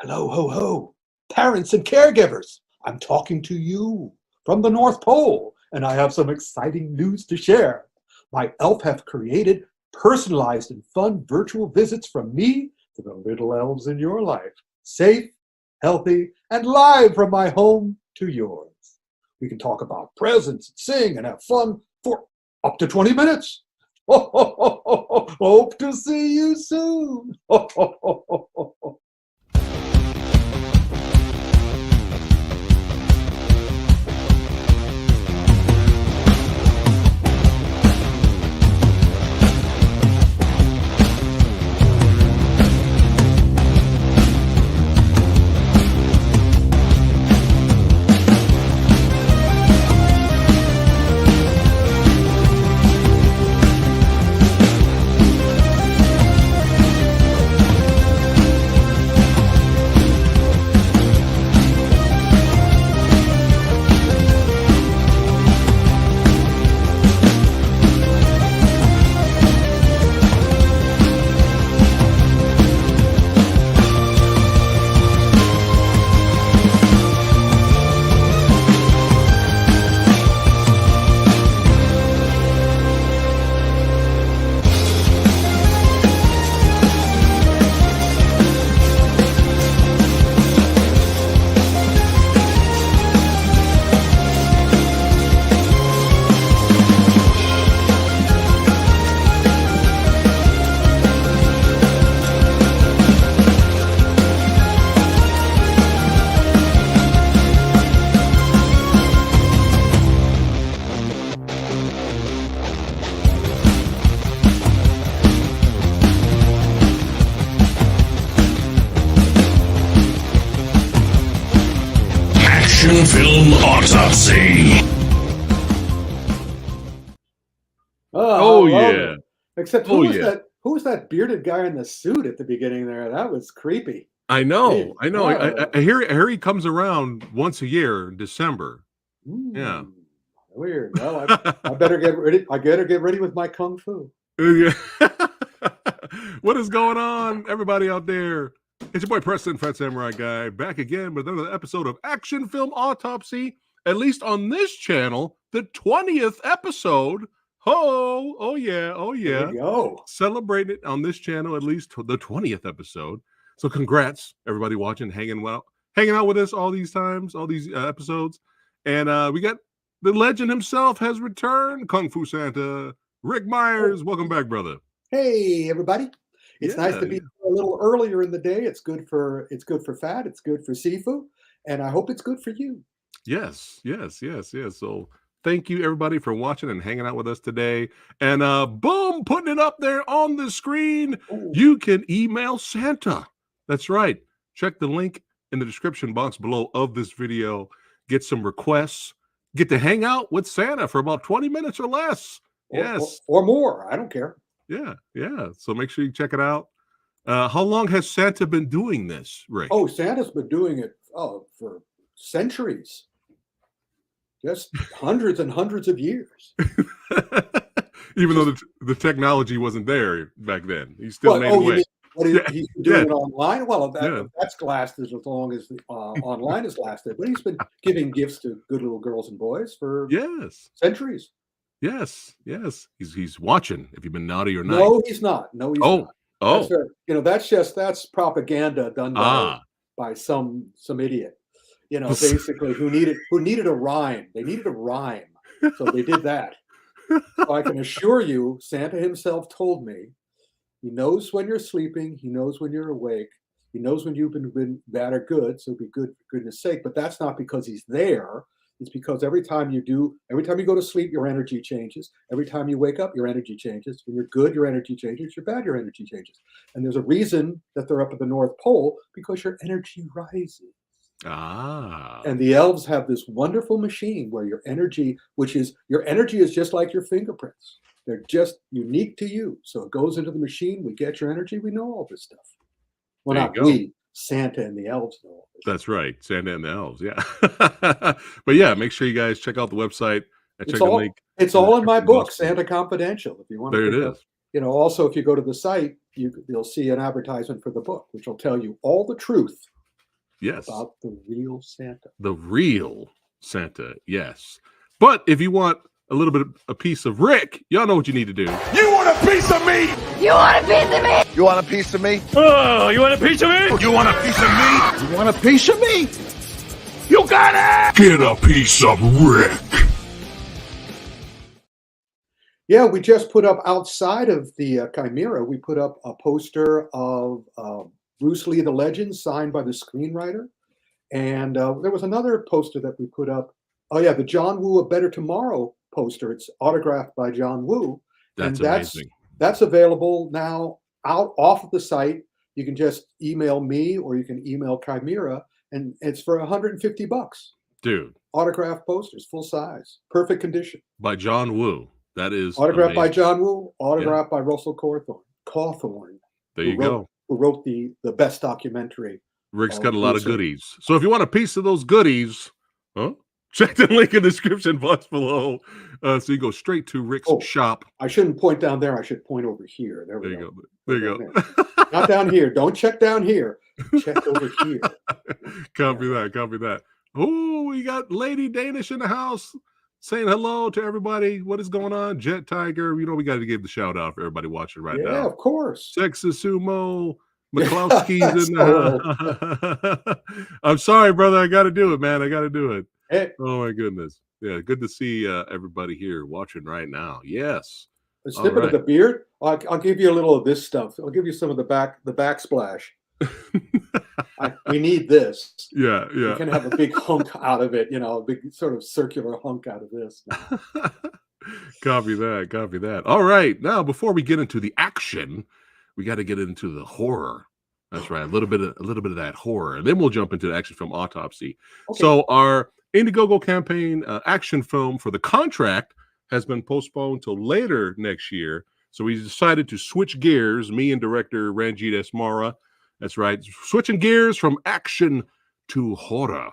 Hello, ho, ho, parents and caregivers. I'm talking to you from the North Pole, and I have some exciting news to share. My elf have created personalized and fun virtual visits from me to the little elves in your life. Safe, healthy, and live from my home to yours. We can talk about presents, sing, and have fun for up to 20 minutes. Hope to see you soon. Film Autopsy. Oh yeah. It. Except who was that bearded guy in the suit at the beginning there? That was creepy. I know. I hear he comes around once a year in December. Yeah. Weird. Well, I better get ready. I better get ready with my kung fu. What is going on, everybody out there? It's your boy Preston, PhatSamuraiGuy, back again with another episode of Action Film Autopsy, at least on this channel, the 20th episode. Oh yeah. There you go. Celebrating it on this channel, at least the 20th episode. So congrats, everybody watching, hanging out with us all these times, all these episodes. And we got the legend himself has returned, Kung Fu Santa, Ric Meyers. Welcome back, brother. Hey, everybody. It's nice to be a little earlier in the day. It's good for Phat. It's good for Sifu, and I hope it's good for you. Yes. So thank you, everybody, for watching and hanging out with us today. And boom, putting it up there on the screen. Ooh. You can email Santa. That's right. Check the link in the description box below of this video. Get some requests. Get to hang out with Santa for about 20 minutes or less. Or more. I don't care. Yeah. So make sure you check it out. How long has Santa been doing this, Rick? Oh, Santa's been doing it for centuries. Just hundreds and hundreds of years. Even though the technology wasn't there back then. He still made a way. He's doing it online? Well, that's lasted as long as the online has lasted. But he's been giving gifts to good little girls and boys for centuries. Yes. He's watching if you've been naughty or nice. No, he's not. Oh. That's propaganda done by some idiot. Basically who needed a rhyme. They needed a rhyme. So they did that. So I can assure you, Santa himself told me he knows when you're sleeping, he knows when you're awake, he knows when you've been bad or good, so be good for goodness sake. But that's not because he's there. It's because every time you go to sleep, your energy changes. Every time you wake up, your energy changes. When you're good, your energy changes. You're bad, your energy changes. And there's a reason that they're up at the North Pole, because your energy rises. And the elves have this wonderful machine where your energy is just like your fingerprints. They're just unique to you. So it goes into the machine. We get your energy. We know all this stuff. Well, not we. Santa and the elves know. That's right, Santa and the elves. Yeah, but yeah, make sure you guys check out the website and check the link. It's all in my book, Santa Confidential. If you want, there it is. Also, if you go to the site, you'll see an advertisement for the book, which will tell you all the truth Yes. About the real Santa. The real Santa, yes. But if you want a little bit of a piece of Rick, y'all know what you need to do. You want a piece of me? You want a piece of me? You want a piece of me? Oh, you want a piece of me? You want a piece of me? You want a piece of me? You got it! Get a piece of Rick. Yeah, we just put up outside of the Chimera, we put up a poster of Bruce Lee the Legend signed by the screenwriter. And there was another poster that we put up. Oh, yeah, the John Woo A Better Tomorrow poster. It's autographed by John Woo. That's and amazing. That's available now off of the site. You can just email me or you can email Chimera, and it's for $150. Dude. Autographed posters, full size, perfect condition. By John Woo. That is autographed amazing. by John Woo, autographed by Russell Cawthorne. There you go. Who wrote the best documentary. Rick's got a lot of goodies. So if you want a piece of those goodies, check the link in the description box below. So you go straight to Rick's shop. I shouldn't point down there. I should point over here. There we go. go. There you go. Not down here. Don't check down here. Check over here. Copy that. Oh, we got Lady Danish in the house saying hello to everybody. What is going on? Jet Tiger. We got to give the shout out for everybody watching right now. Yeah, of course. Texas Sumo. McCloskey's in the I'm sorry, brother. I got to do it, man. I got to do it. Hey. Oh, my goodness. Yeah, good to see everybody here watching right now. Yes. A snippet of the beard. I'll give you a little of this stuff. I'll give you some of the backsplash. We need this. Yeah. You can have a big hunk out of it, a big sort of circular hunk out of this. Copy that. All right. Now, before we get into the action, we got to get into the horror. That's right. A little bit of that horror. And then we'll jump into the action film Autopsy. Okay. So our Indiegogo campaign action film for The Contract has been postponed till later next year. So we decided to switch gears, me and director Ranjeet S. Marwa. That's right. Switching gears from action to horror.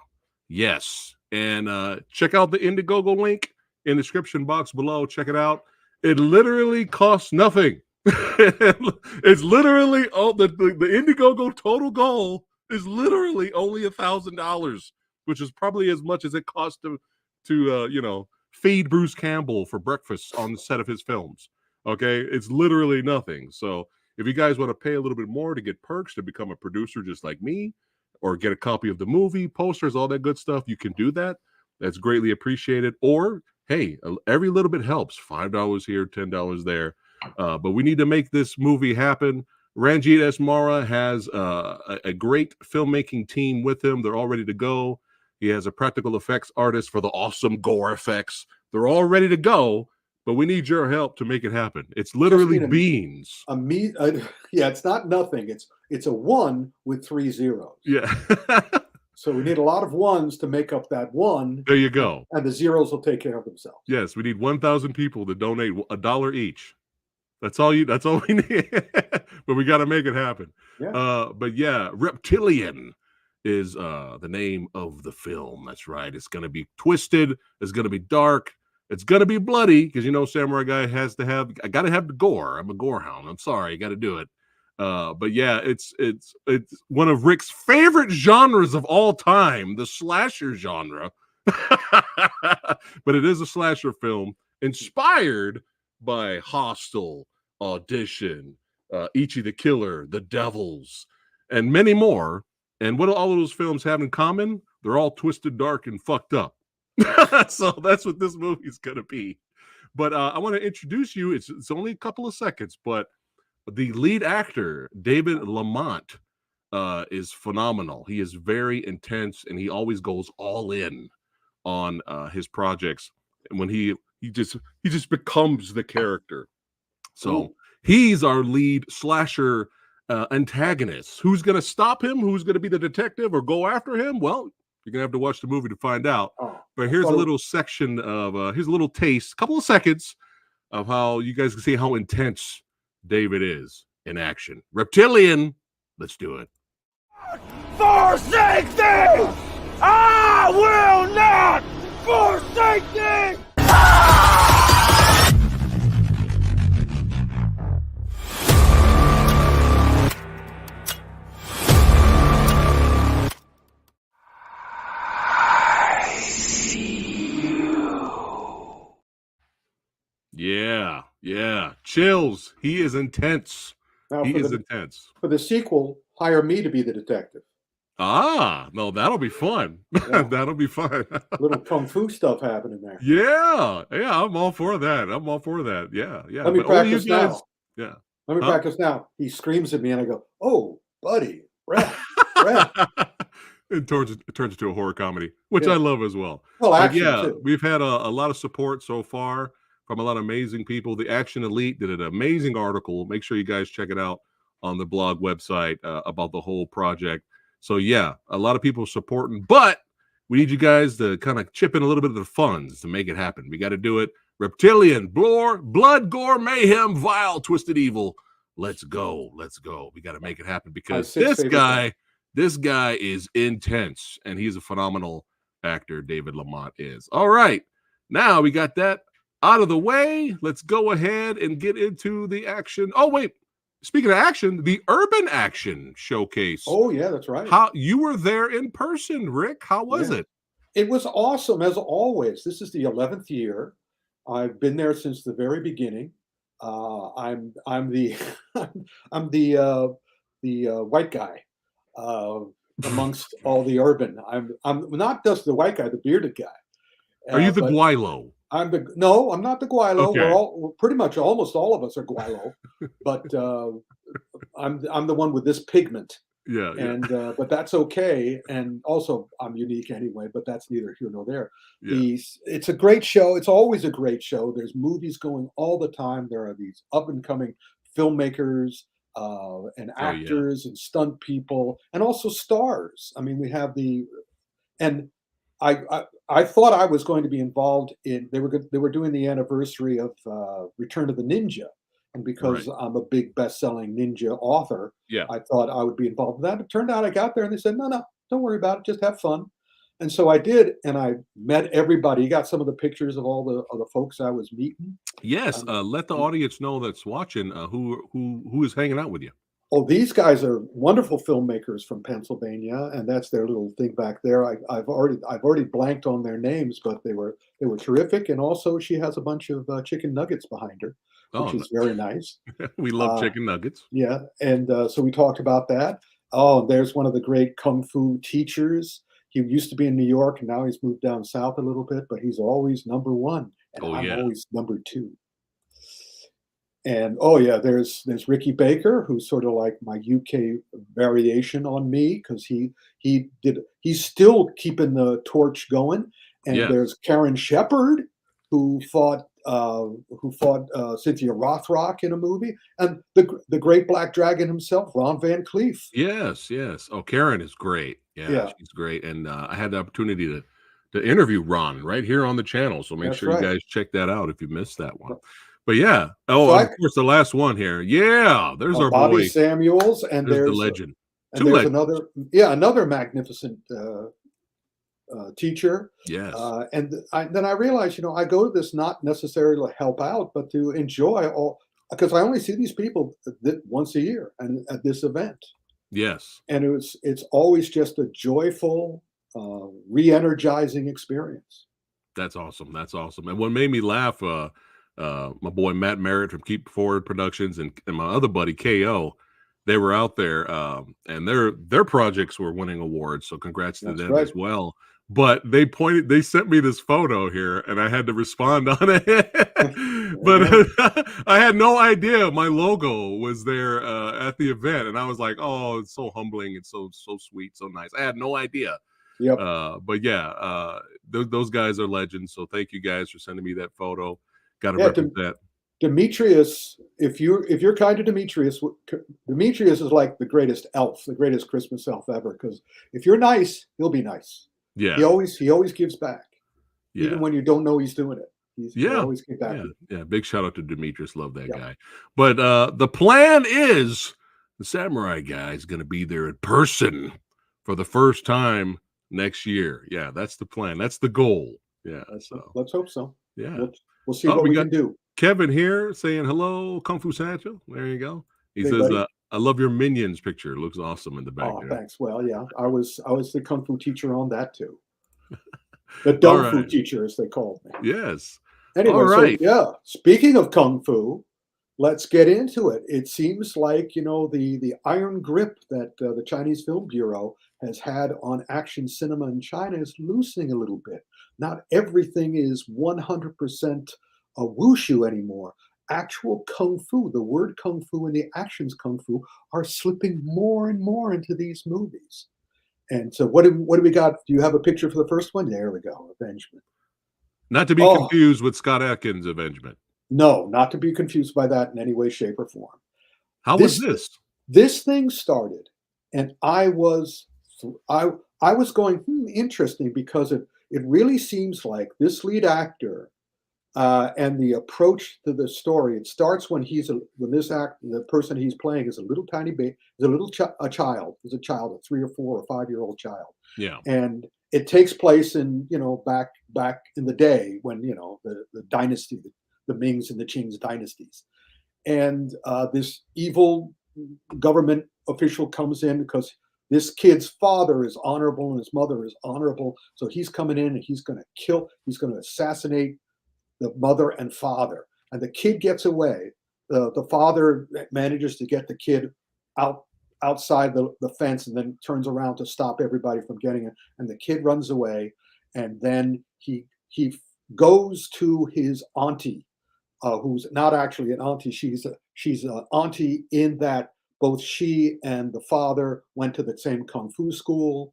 Yes. And check out the Indiegogo link in the description box below. Check it out. It literally costs nothing. It's literally the Indiegogo total goal is literally only $1,000, which is probably as much as it cost to feed Bruce Campbell for breakfast on the set of his films. Okay, it's literally nothing. So if you guys want to pay a little bit more to get perks to become a producer just like me, or get a copy of the movie, posters, all that good stuff, you can do that. That's greatly appreciated. Or hey, every little bit helps. $5 here, $10 there. But we need to make this movie happen. Ranjeet S. Marwa has a great filmmaking team with him. They're all ready to go. He has a practical effects artist for the awesome gore effects. They're all ready to go, but we need your help to make it happen. It's literally beans. Yeah, it's not nothing. It's a 1 with 3 zeros. Yeah. So we need a lot of ones to make up that 1. There you go. And the zeros will take care of themselves. Yes, we need 1,000 people to donate $1 each. That's all we need. But we got to make it happen. Yeah. But yeah, Reptilian is the name of the film. That's right. It's going to be twisted. It's going to be dark. It's going to be bloody because Samurai Guy I got to have the gore. I'm a gore hound. I'm sorry. I got to do it. But yeah, it's one of Rick's favorite genres of all time, the slasher genre. But it is a slasher film inspired by Hostel, Audition, Ichi the Killer, The Devils, and many more. And what do all of those films have in common? They're all twisted, dark, and fucked up. So that's what this movie's going to be. But I want to introduce you. It's only a couple of seconds, but the lead actor, David Lamont, is phenomenal. He is very intense, and he always goes all in on his projects. And when he just becomes the character. So he's our lead slasher antagonist. Who's going to stop him? Who's going to be the detective or go after him? Well, you're going to have to watch the movie to find out. But here's a little section of, here's a little taste, a couple of seconds of how you guys can see how intense David is in action. Reptilian, let's do it. Forsake thee! I will not forsake thee! Chills. He is intense. Now, He is intense. For the sequel, hire me to be the detective. Ah, no, that'll be fun. Yeah. That'll be fun. Little kung fu stuff happening there. Yeah, I'm all for that. I'm all for that. Yeah. Let me practice now. Yeah. Let me practice now. He screams at me, and I go, "Oh, buddy, Brett." It turns into a horror comedy, which I love as well. Well, action too. too. We've had a lot of support so far from a lot of amazing people. The Action Elite did an amazing article. Make sure you guys check it out on the blog website about the whole project. So yeah, a lot of people supporting, but we need you guys to kind of chip in a little bit of the funds to make it happen. We got to do it. Reptilian, blood, gore, mayhem, vile, twisted evil. Let's go. Let's go. We got to make it happen because this guy is intense and he's a phenomenal actor. David Lamont is. All right. Now we got that out of the way. Let's go ahead and get into the action. Oh, wait. Speaking of action, the Urban Action Showcase. Oh, yeah, that's right. How you were there in person, Rick? How was it? It was awesome, as always. This is the 11th year. I've been there since the very beginning. I'm the I'm the white guy amongst all the urban. I'm not just the white guy, the bearded guy. Are you the Guaylo? No, I'm not the Guaylo. Okay. We're pretty much almost all of us are Guaylo, but I'm the one with this pigment. Yeah. And but that's okay. And also I'm unique anyway, but that's neither here nor there. Yeah. It's a great show. It's always a great show. There's movies going all the time. There are these up and coming filmmakers and actors and stunt people and also stars. I mean, we have and I thought I was going to be involved in. They were doing the anniversary of Return of the Ninja, and because I'm a big best-selling ninja author, I thought I would be involved in that. It turned out I got there, and they said, "No, don't worry about it. Just have fun." And so I did, and I met everybody. You got some of the pictures of all the folks I was meeting. Yes, let the audience know that's watching who is hanging out with you. Oh, these guys are wonderful filmmakers from Pennsylvania, and that's their little thing back there. I've already blanked on their names, but they were terrific. And also, she has a bunch of chicken nuggets behind her, which is very nice. We love chicken nuggets. Yeah, and so we talked about that. Oh, there's one of the great kung fu teachers. He used to be in New York, and now he's moved down south a little bit, but he's always number one, and I'm always number two. And there's Ricky Baker, who's sort of like my UK variation on me because he's still keeping the torch going. And there's Karen Shepard, who fought Cynthia Rothrock in a movie, and the great Black Dragon himself, Ron Van Cleef. Yes. Oh, Karen is great. Yeah. She's great. And I had the opportunity to interview Ron right here on the channel. So make sure you guys check that out if you missed that one. But yeah, of course, the last one here. Yeah, there's our Bobby boy Samuels, and there's the legend. And there's another magnificent teacher. Yes. And then I realized, I go to this not necessarily to help out, but to enjoy because I only see these people once a year and at this event. Yes. And it's always just a joyful, re-energizing experience. That's awesome. And what made me laugh, my boy Matt Merritt from Keep Forward Productions and my other buddy KO, they were out there and their projects were winning awards. So congrats to them as well. But they sent me this photo here and I had to respond on it. But I had no idea my logo was there at the event. And I was like, oh, it's so humbling. It's so sweet, so nice. I had no idea. Yep. But yeah, those guys are legends. So thank you guys for sending me that photo. Got to represent. Demetrius, if you're kind to Demetrius is like the greatest elf, the greatest Christmas elf ever. Because if you're nice, he'll be nice. Yeah, he always gives back, even when you don't know he's doing it. He'll always give back. Yeah. Big shout out to Demetrius. Love that guy. But the plan is the Samurai Guy is going to be there in person for the first time next year. Yeah, that's the plan. That's the goal. Yeah. Let's hope so. Yeah. We'll see what we can do. Kevin here saying hello, Kung Fu Sancho. There you go. He says, I love your Minions picture. It looks awesome in the back there. Thanks. Well, yeah, I was the Kung Fu teacher on that too. The Dung Fu teacher, as they called me. Yes. Anyway, speaking of Kung Fu, let's get into it. It seems like, the iron grip that the Chinese Film Bureau has had on action cinema in China is loosening a little bit. Not everything is 100% a wushu anymore. Actual kung fu, the word kung fu and the actions kung fu are slipping more and more into these movies. And so what do we got? Do you have a picture for the first one? There we go, Avengement. Not to be confused with Scott Adkins' Avengement. No, not to be confused by that in any way, shape, or form. How was this? This thing started, and I was going, interesting, because it really seems like this lead actor and the approach to the story. It starts when the person he's playing is a little tiny baby, is a child, a 3 or 4 or 5-year-old child. Yeah, and it takes place in back in the day when the dynasty, the Mings and the Qings dynasties, and this evil government official comes in because this kid's father is honorable and his mother is honorable, so he's coming in and he's going to assassinate the mother and father, and the kid gets away. The father manages to get the kid outside the fence, and then turns around to stop everybody from getting it, and the kid runs away, and then he goes to his auntie, who's not actually an auntie. She's an auntie in that both she and the father went to the same kung fu school.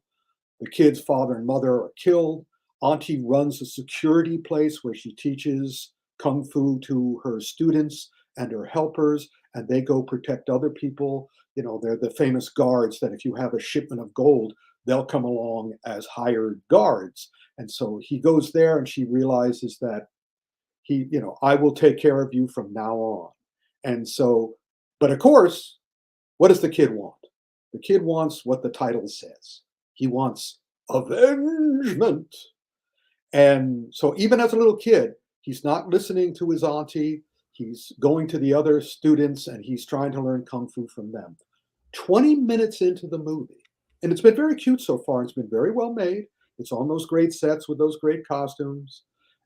The kid's father and mother are killed. Auntie runs a security place where she teaches kung fu to her students and her helpers, and they go protect other people. They're the famous guards that if you have a shipment of gold, they'll come along as hired guards. And so he goes there, and she realizes that I will take care of you from now on. And so, but of course, what does the kid want? The kid wants what the title says. He wants avengement. And so even as a little kid, he's not listening to his auntie. He's going to the other students, and he's trying to learn kung fu from them. 20 minutes into the movie, and it's been very cute so far. It's been very well made. It's on those great sets with those great costumes.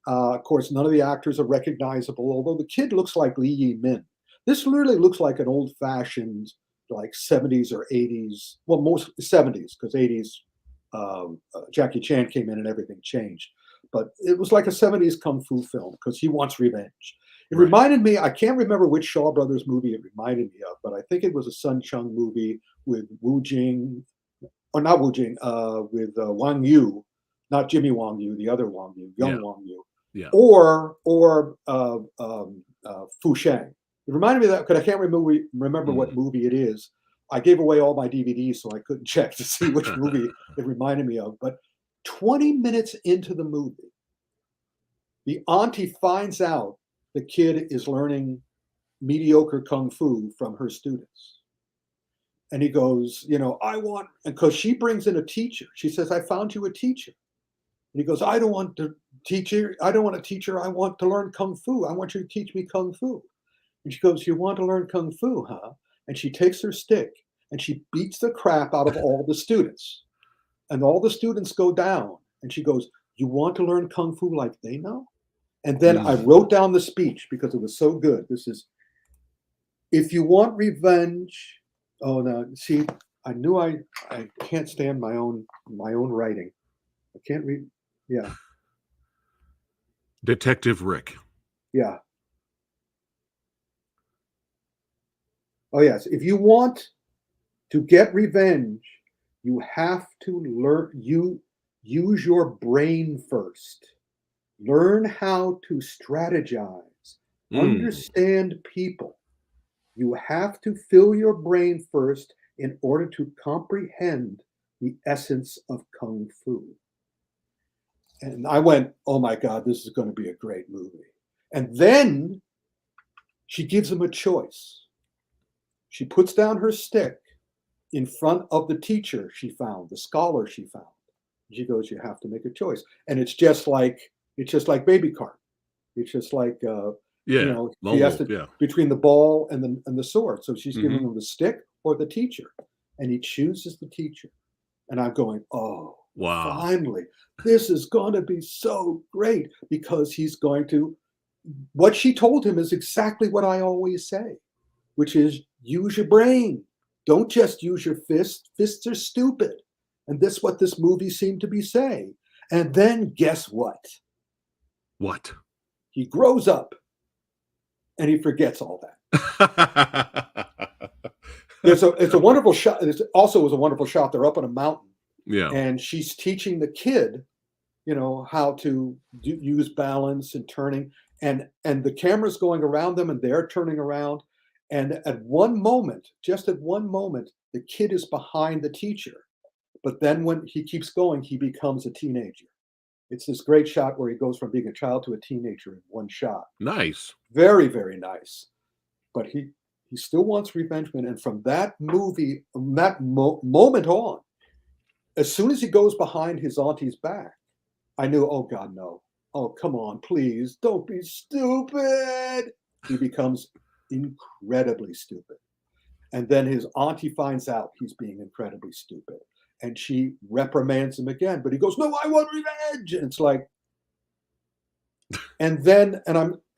Of course, none of the actors are recognizable, although the kid looks like Lee Yi-min. This literally looks like an old-fashioned, like 70s or 80s, well, most 70s, because 80s, Jackie Chan came in and everything changed. But it was like a 70s kung fu film because he wants revenge. It reminded me, I can't remember which Shaw Brothers movie it reminded me of, but I think it was a Sun Chung movie with Wu Jing, or not Wu Jing, with Wang Yu, not Jimmy Wang Yu, the other Wang Yu, Wang Yu, or Fu Shang. It reminded me of that because I can't remember what movie it is. I gave away all my DVDs, so I couldn't check to see which movie it reminded me of. But 20 minutes into the movie, the auntie finds out the kid is learning mediocre kung fu from her students. And he goes, and because she brings in a teacher. She says, I found you a teacher. And he goes, I don't want to teach her. I don't want a teacher. I want to learn kung fu. I want you to teach me kung fu. And she goes, you want to learn kung fu, huh? And she takes her stick and she beats the crap out of all the students. And all the students go down. And she goes, you want to learn kung fu like they know? And then I wrote down the speech because it was so good. This is, if you want revenge. Oh, no, see, I knew I can't stand my own writing. I can't read. Yeah. Detective Rick. Yeah. Oh, yes. If you want to get revenge, you have to use your brain first. Learn how to strategize, understand people. You have to fill your brain first in order to comprehend the essence of Kung Fu. And I went, oh my God, this is going to be a great movie. And then she gives him a choice. She puts down her stick in front of the teacher she found, the scholar she found. She goes, you have to make a choice. And it's just like baby cart. It's just like, he has to between the ball and the sword. So she's giving him the stick or the teacher. And he chooses the teacher. And I'm going, oh, wow. Finally, this is going to be so great because he's going to what she told him is exactly what I always say, which is use your brain. Don't just use your fists. Fists are stupid. And that's what this movie seemed to be saying. And then guess what? What? He grows up and he forgets all that. It's a wonderful shot. It also was a wonderful shot. They're up on a mountain. Yeah. And she's teaching the kid, how to use balance and turning. And the camera's going around them and they're turning around. And at one moment, just at one moment, the kid is behind the teacher. But then when he keeps going, he becomes a teenager. It's this great shot where he goes from being a child to a teenager in one shot. Nice. Very, very nice. But he still wants revengement. And from that movie, from that moment on, as soon as he goes behind his auntie's back, I knew, oh God, no. Oh, come on, please, don't be stupid. He becomes incredibly stupid. And then his auntie finds out he's being incredibly stupid. And she reprimands him again. But he goes, no, I want revenge. And it's like, and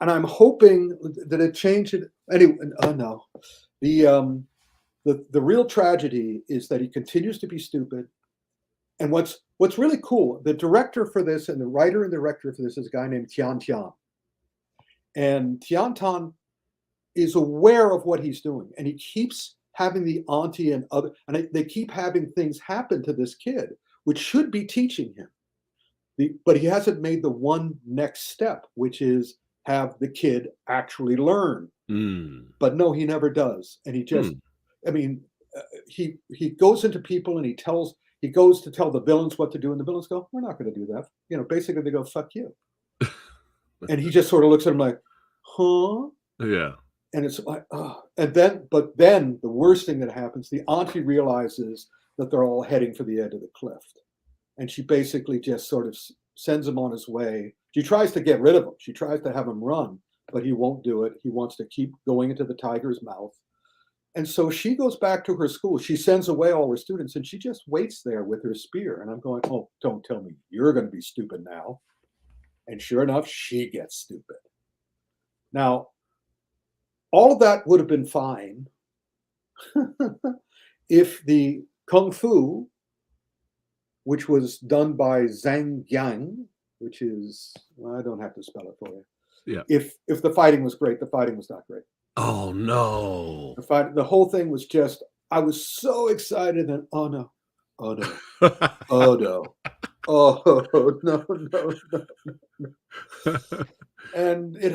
I'm hoping that it changed it. Anyway, oh no. The real tragedy is that he continues to be stupid. And what's really cool, the director for this and the writer and director for this is a guy named Tian Tian. And Tian Tian is aware of what he's doing. And he keeps having the auntie and they keep having things happen to this kid, which should be teaching him. But he hasn't made the one next step, which is have the kid actually learn. But no, he never does. And he just, he goes into people and he goes to tell the villains what to do, and the villains go, we're not going to do that. Basically they go, fuck you. And he just sort of looks at him like, huh? Yeah. And it's like, oh. But then the worst thing that happens, the auntie realizes that they're all heading for the edge of the cliff. And she basically just sort of sends him on his way. She tries to get rid of him. She tries to have him run, but he won't do it. He wants to keep going into the tiger's mouth. And so she goes back to her school. She sends away all her students and she just waits there with her spear. And I'm going, oh, don't tell me you're going to be stupid now. And sure enough, she gets stupid. Now, all of that would have been fine if the Kung Fu, which was done by Zhang Yang, which is, well, I don't have to spell it for you. Yeah. If the fighting was great, the fighting was not great. Oh no. The whole thing was just, I was so excited and oh no. Oh no. Oh no. Oh no. And it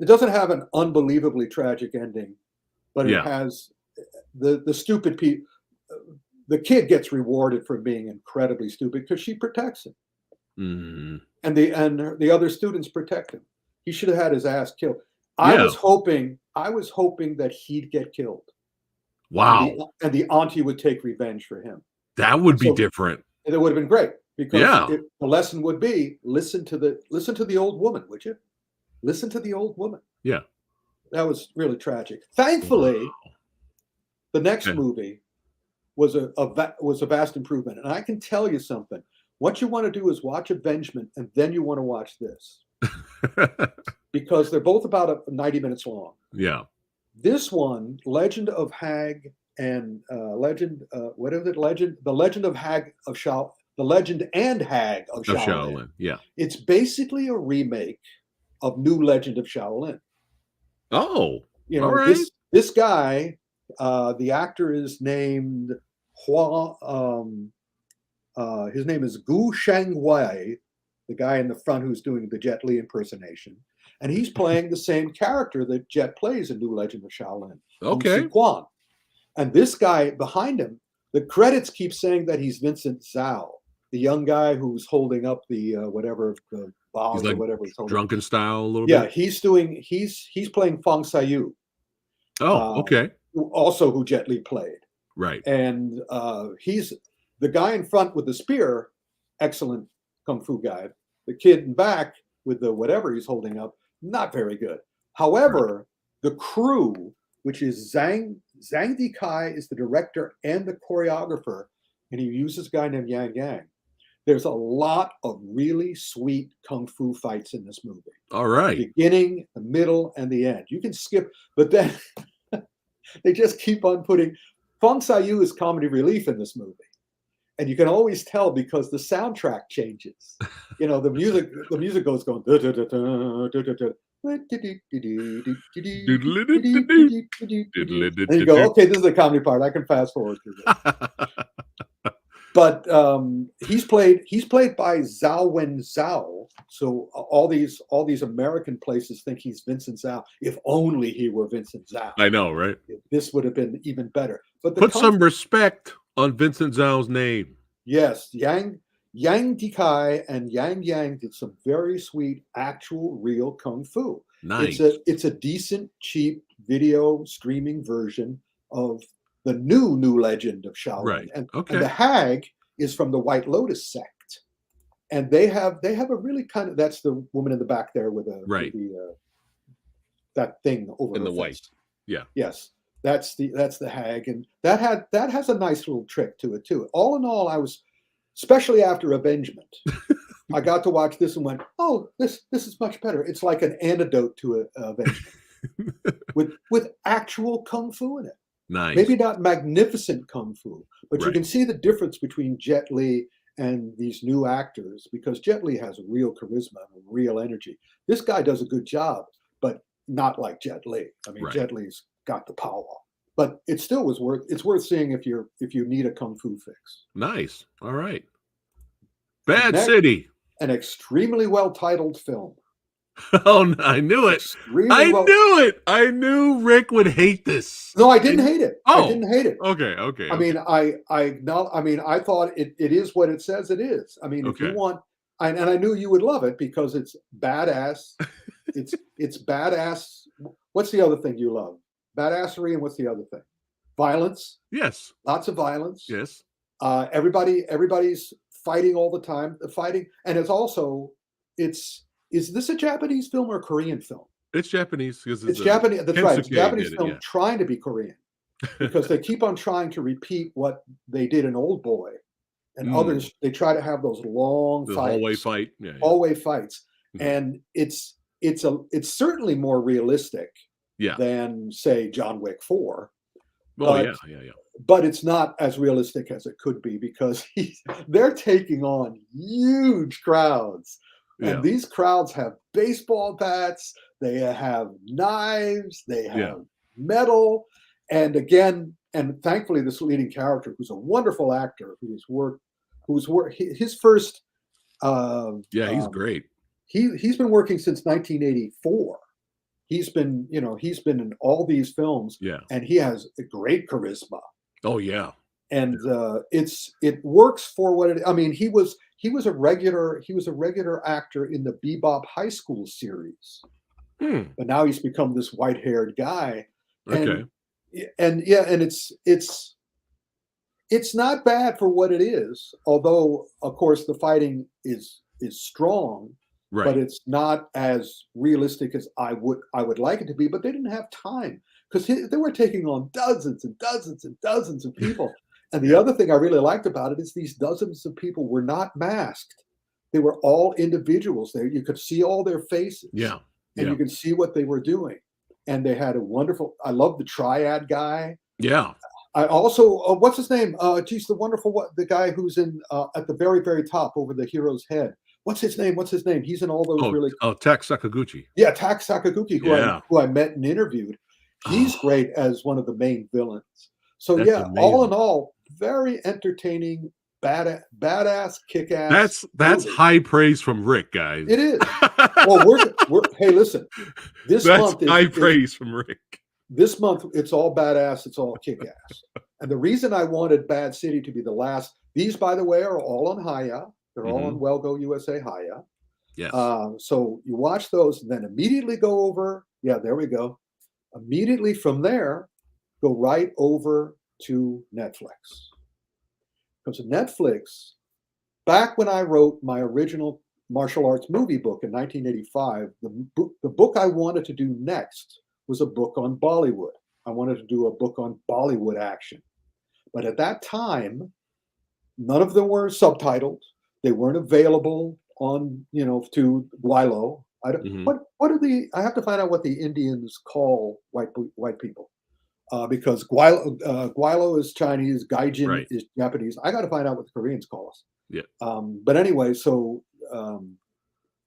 doesn't have an unbelievably tragic ending, but it has the stupid people. The kid gets rewarded for being incredibly stupid because she protects him, and the other students protect him. He should have had his ass killed. I was hoping that he'd get killed. Wow! And the auntie would take revenge for him. That would be different. And it would have been great because the lesson would be listen to the old woman, would you? Listen to the old woman. Yeah, that was really tragic. Thankfully, the next movie was a vast improvement. And I can tell you something. What you want to do is watch Avengement, and then you want to watch this. Because they're both about 90 minutes long. Yeah. This one, Legend of Hag and The Legend of Hag of Shaolin. The Legend and Hag of Shaolin. Yeah. It's basically a remake of New Legend of Shaolin. Oh. All right. This guy, the actor is named his name is Gu Shangwei, the guy in the front who's doing the Jet Li impersonation. And he's playing the same character that Jet plays in New Legend of Shaolin. Okay. Quan. And this guy behind him, the credits keep saying that he's Vincent Zhao, the young guy who's holding up the the bombs or whatever he's holding. Drunken style a little bit. Yeah, he's playing Fang Sayu. Oh, okay. Who Jet Li played. Right. And he's the guy in front with the spear, excellent kung fu guy. The kid in back with the whatever he's holding up, not very good. However, the crew, which is Zhang Dikai is the director and the choreographer, and he uses a guy named Yang Yang. there's a lot of really sweet kung fu fights in this movie. All right. The beginning, the middle, and the end. You can skip, but then they just keep on putting. Fong Sai-yu is comedy relief in this movie. And you can always tell because the soundtrack changes. The music goes going. And you go, okay, this is the comedy part. I can fast forward through this. But he's played by Zhao Wenzhou. So all these American places think he's Vincent Zhao. If only he were Vincent Zhao. I know, right? This would have been even better. But put some respect on Vincent Zhao's name. Yes, Yang Dikai and Yang did some very sweet, actual, real kung fu. Nice. It's a decent, cheap video streaming version of the new legend of Shaolin. Right. And Okay. the Hag is from the White Lotus sect, and they have a really kind of, that's the woman in the back there with Right. that thing over In her the face. white. Yeah. Yes. That's the Hag, and that has a nice little trick to it too. All in all, I was, especially after Avengement, I got to watch this and went, "Oh, this is much better." It's like an antidote to Avengement with actual kung fu in it. Nice. Maybe not magnificent kung fu, but you Right. can see the difference between Jet Li and these new actors, because Jet Li has real charisma and real energy. This guy does a good job, but not like Jet Li. I mean, Right. Jet Li's got the power, but it still was worth seeing if you need a kung fu fix. Nice. All right. Bad Next, City. An extremely well titled film. Oh, I knew it. Extremely I well- knew it. I knew Rick would hate this. No, I didn't hate it. Oh. I didn't hate it. Okay. I mean, I thought it is what it says it is. I mean, if you Okay. want, and I knew you would love it because it's badass. it's badass. What's the other thing you love? Badassery, and what's the other thing? Violence. Yes. Lots of violence. Yes. Everybody's fighting all the time. The fighting, and it's also is this a Japanese film or a Korean film? It's Japanese because It's Japanese. That's right. It's a Kensuke Japanese did it, film yeah. trying to be Korean because they keep on trying to repeat what they did in Old Boy, and others they try to have those long The fights, hallway fight. Yeah. hallway fights, Mhm. and it's certainly more realistic Yeah. than say John Wick 4, Oh, but- yeah. but it's not as realistic as it could be because they're taking on huge crowds. Yeah. And these crowds have baseball bats, they have knives, they have Yeah. metal. And again, and thankfully, this leading character, who's a wonderful actor, his first, Yeah, he's great. he's been working since 1984. He's been in all these films, Yeah. and he has a great charisma. Oh, yeah. And it works for what it. I mean, he was a regular actor in the Bebop High School series, but now he's become this white-haired guy. Okay. And it's not bad for what it is. Although, of course, the fighting is strong, Right. but it's not as realistic as I would like it to be. But they didn't have time because they were taking on dozens and dozens and dozens of people. And the other thing I really liked about it is these dozens of people were not masked. They were all individuals. You could see all their faces. Yeah. And Yeah. you could see what they were doing. And they had I love the triad guy. Yeah. I also, what's his name? The guy who's in at the very, very top over the hero's head. What's his name? He's in all those really. Oh, Tak Sakaguchi. Yeah, Tak Sakaguchi, Yeah. who I met and interviewed. He's great as one of the main villains. So That's yeah, all in amazing. all, very entertaining, badass, kick-ass. That's movie. high praise from Rick, guys. It is. Well, we're hey, listen. This That's month high is praise from Rick. this month it's all badass, it's all kick-ass. And the reason I wanted Bad City to be the last, these by the way are all on Haya. They're all on Wellgo USA Haya. Yes. So you watch those and then immediately go over. Yeah, there we go. Immediately from there, go right over to Netflix. Because Netflix, back when I wrote my original martial arts movie book in 1985, the book I wanted to do next was a book on Bollywood. I wanted to do a book on Bollywood action. But at that time, none of them were subtitled. They weren't available on, to Guilo. I don't, Mhm. what are I have to find out what the Indians call white people. Because Guilo is Chinese, Gaijin Right. is Japanese. I got to find out what the Koreans call us. Yeah. But anyway, so I'm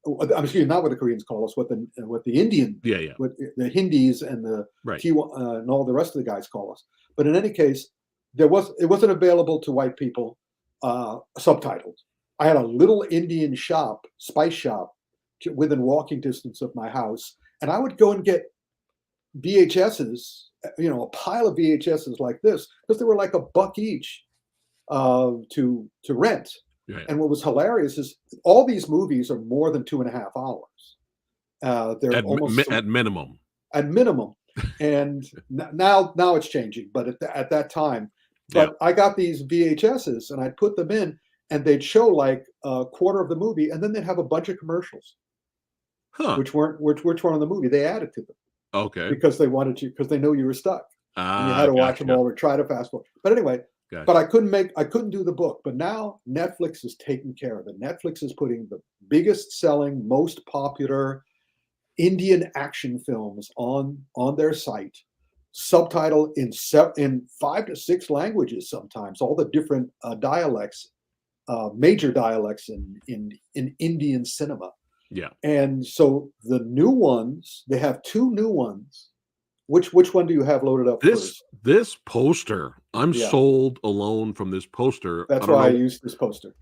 excuse me, not what the Koreans call us, what the Indian, Yeah. what the Hindis and the Right. and all the rest of the guys call us. But in any case, it wasn't available to white people subtitled. I had a little Indian shop, spice shop, within walking distance of my house, and I would go and get VHSs, a pile of VHSs like this, because they were like $1 each to rent. Yeah. And what was hilarious is all these movies are more than 2.5 hours. They're At minimum. At minimum. And now it's changing, but at that time. But I got these VHSs and I'd put them in, and they'd show like a quarter of the movie, and then they'd have a bunch of commercials, which weren't on the movie. They added to them. Okay. Because they wanted you, because they know you were stuck. And you had to watch them all or try to fast forward. But anyway, but I couldn't do the book. But now Netflix is taking care of it. Netflix is putting the biggest selling, most popular Indian action films on their site, subtitled in 5 to 6 languages sometimes, all the different dialects, major dialects in Indian cinema. Yeah. And so the new ones, they have 2 new ones. Which one do you have loaded up first? This poster, I'm sold alone from this poster. That's why I used this poster.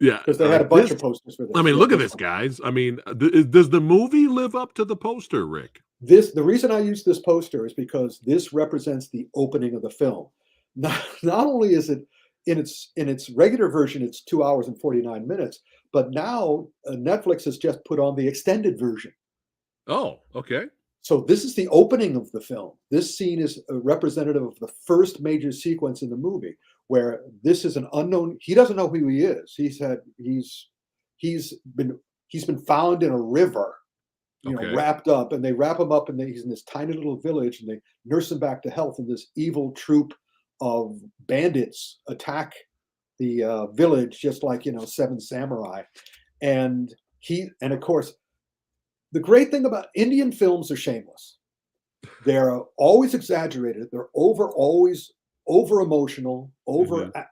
Yeah. Because they had a bunch of posters for this. I mean, look at this, guys. I mean, does the movie live up to the poster, Rick? The reason I use this poster is because this represents the opening of the film. Not only is it in its regular version, it's 2 hours and 49 minutes, but now Netflix has just put on the extended version. Oh, okay. So this is the opening of the film. This scene is a representative of the first major sequence in the movie, where this is an unknown. He doesn't know who he is. He's been found in a river, wrapped up, and they wrap him up, and he's in this tiny little village, and they nurse him back to health. And this evil troop of bandits attack the village, just like 7 Samurai, and of course. The great thing about Indian films are shameless. They're always exaggerated. They're always over emotional.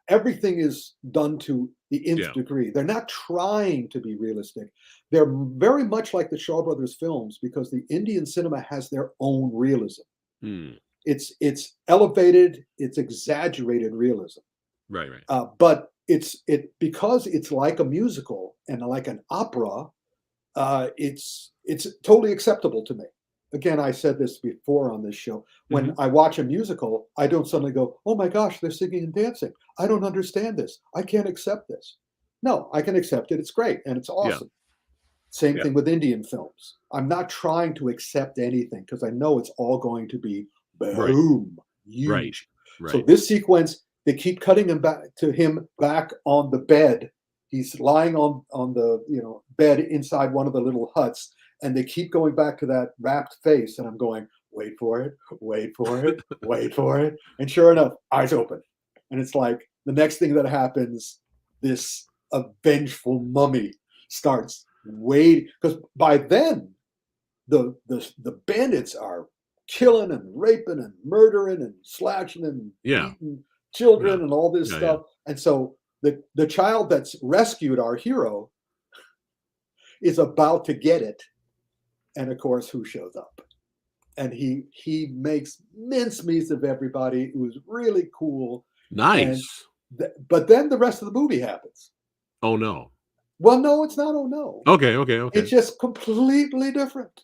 Everything is done to the nth degree. They're not trying to be realistic. They're very much like the Shaw Brothers films, because the Indian cinema has their own realism. It's elevated, it's exaggerated realism. Right. But because it's like a musical and like an opera. It's totally acceptable to me. Again, I said this before on this show. When I watch a musical, I don't suddenly go, "Oh my gosh, they're singing and dancing. I don't understand this. I can't accept this." No, I can accept it. It's great and it's awesome. Same thing with Indian films. I'm not trying to accept anything because I know it's all going to be boom, huge. Right. So this sequence, they keep cutting him back on the bed. He's lying on the bed inside one of the little huts, and they keep going back to that wrapped face, and I'm going, wait for it, wait for it, wait for it, and sure enough, eyes open, and it's like the next thing that happens, this vengeful mummy starts waiting, because by then the bandits are killing and raping and murdering and slashing and eating children and all this stuff, and so. The child that's rescued our hero is about to get it. And of course, who shows up? And he makes mincemeats of everybody. It was really cool. Nice. But then the rest of the movie happens. Oh, no. Well, no, it's not. Oh, no. Okay. It's just completely different.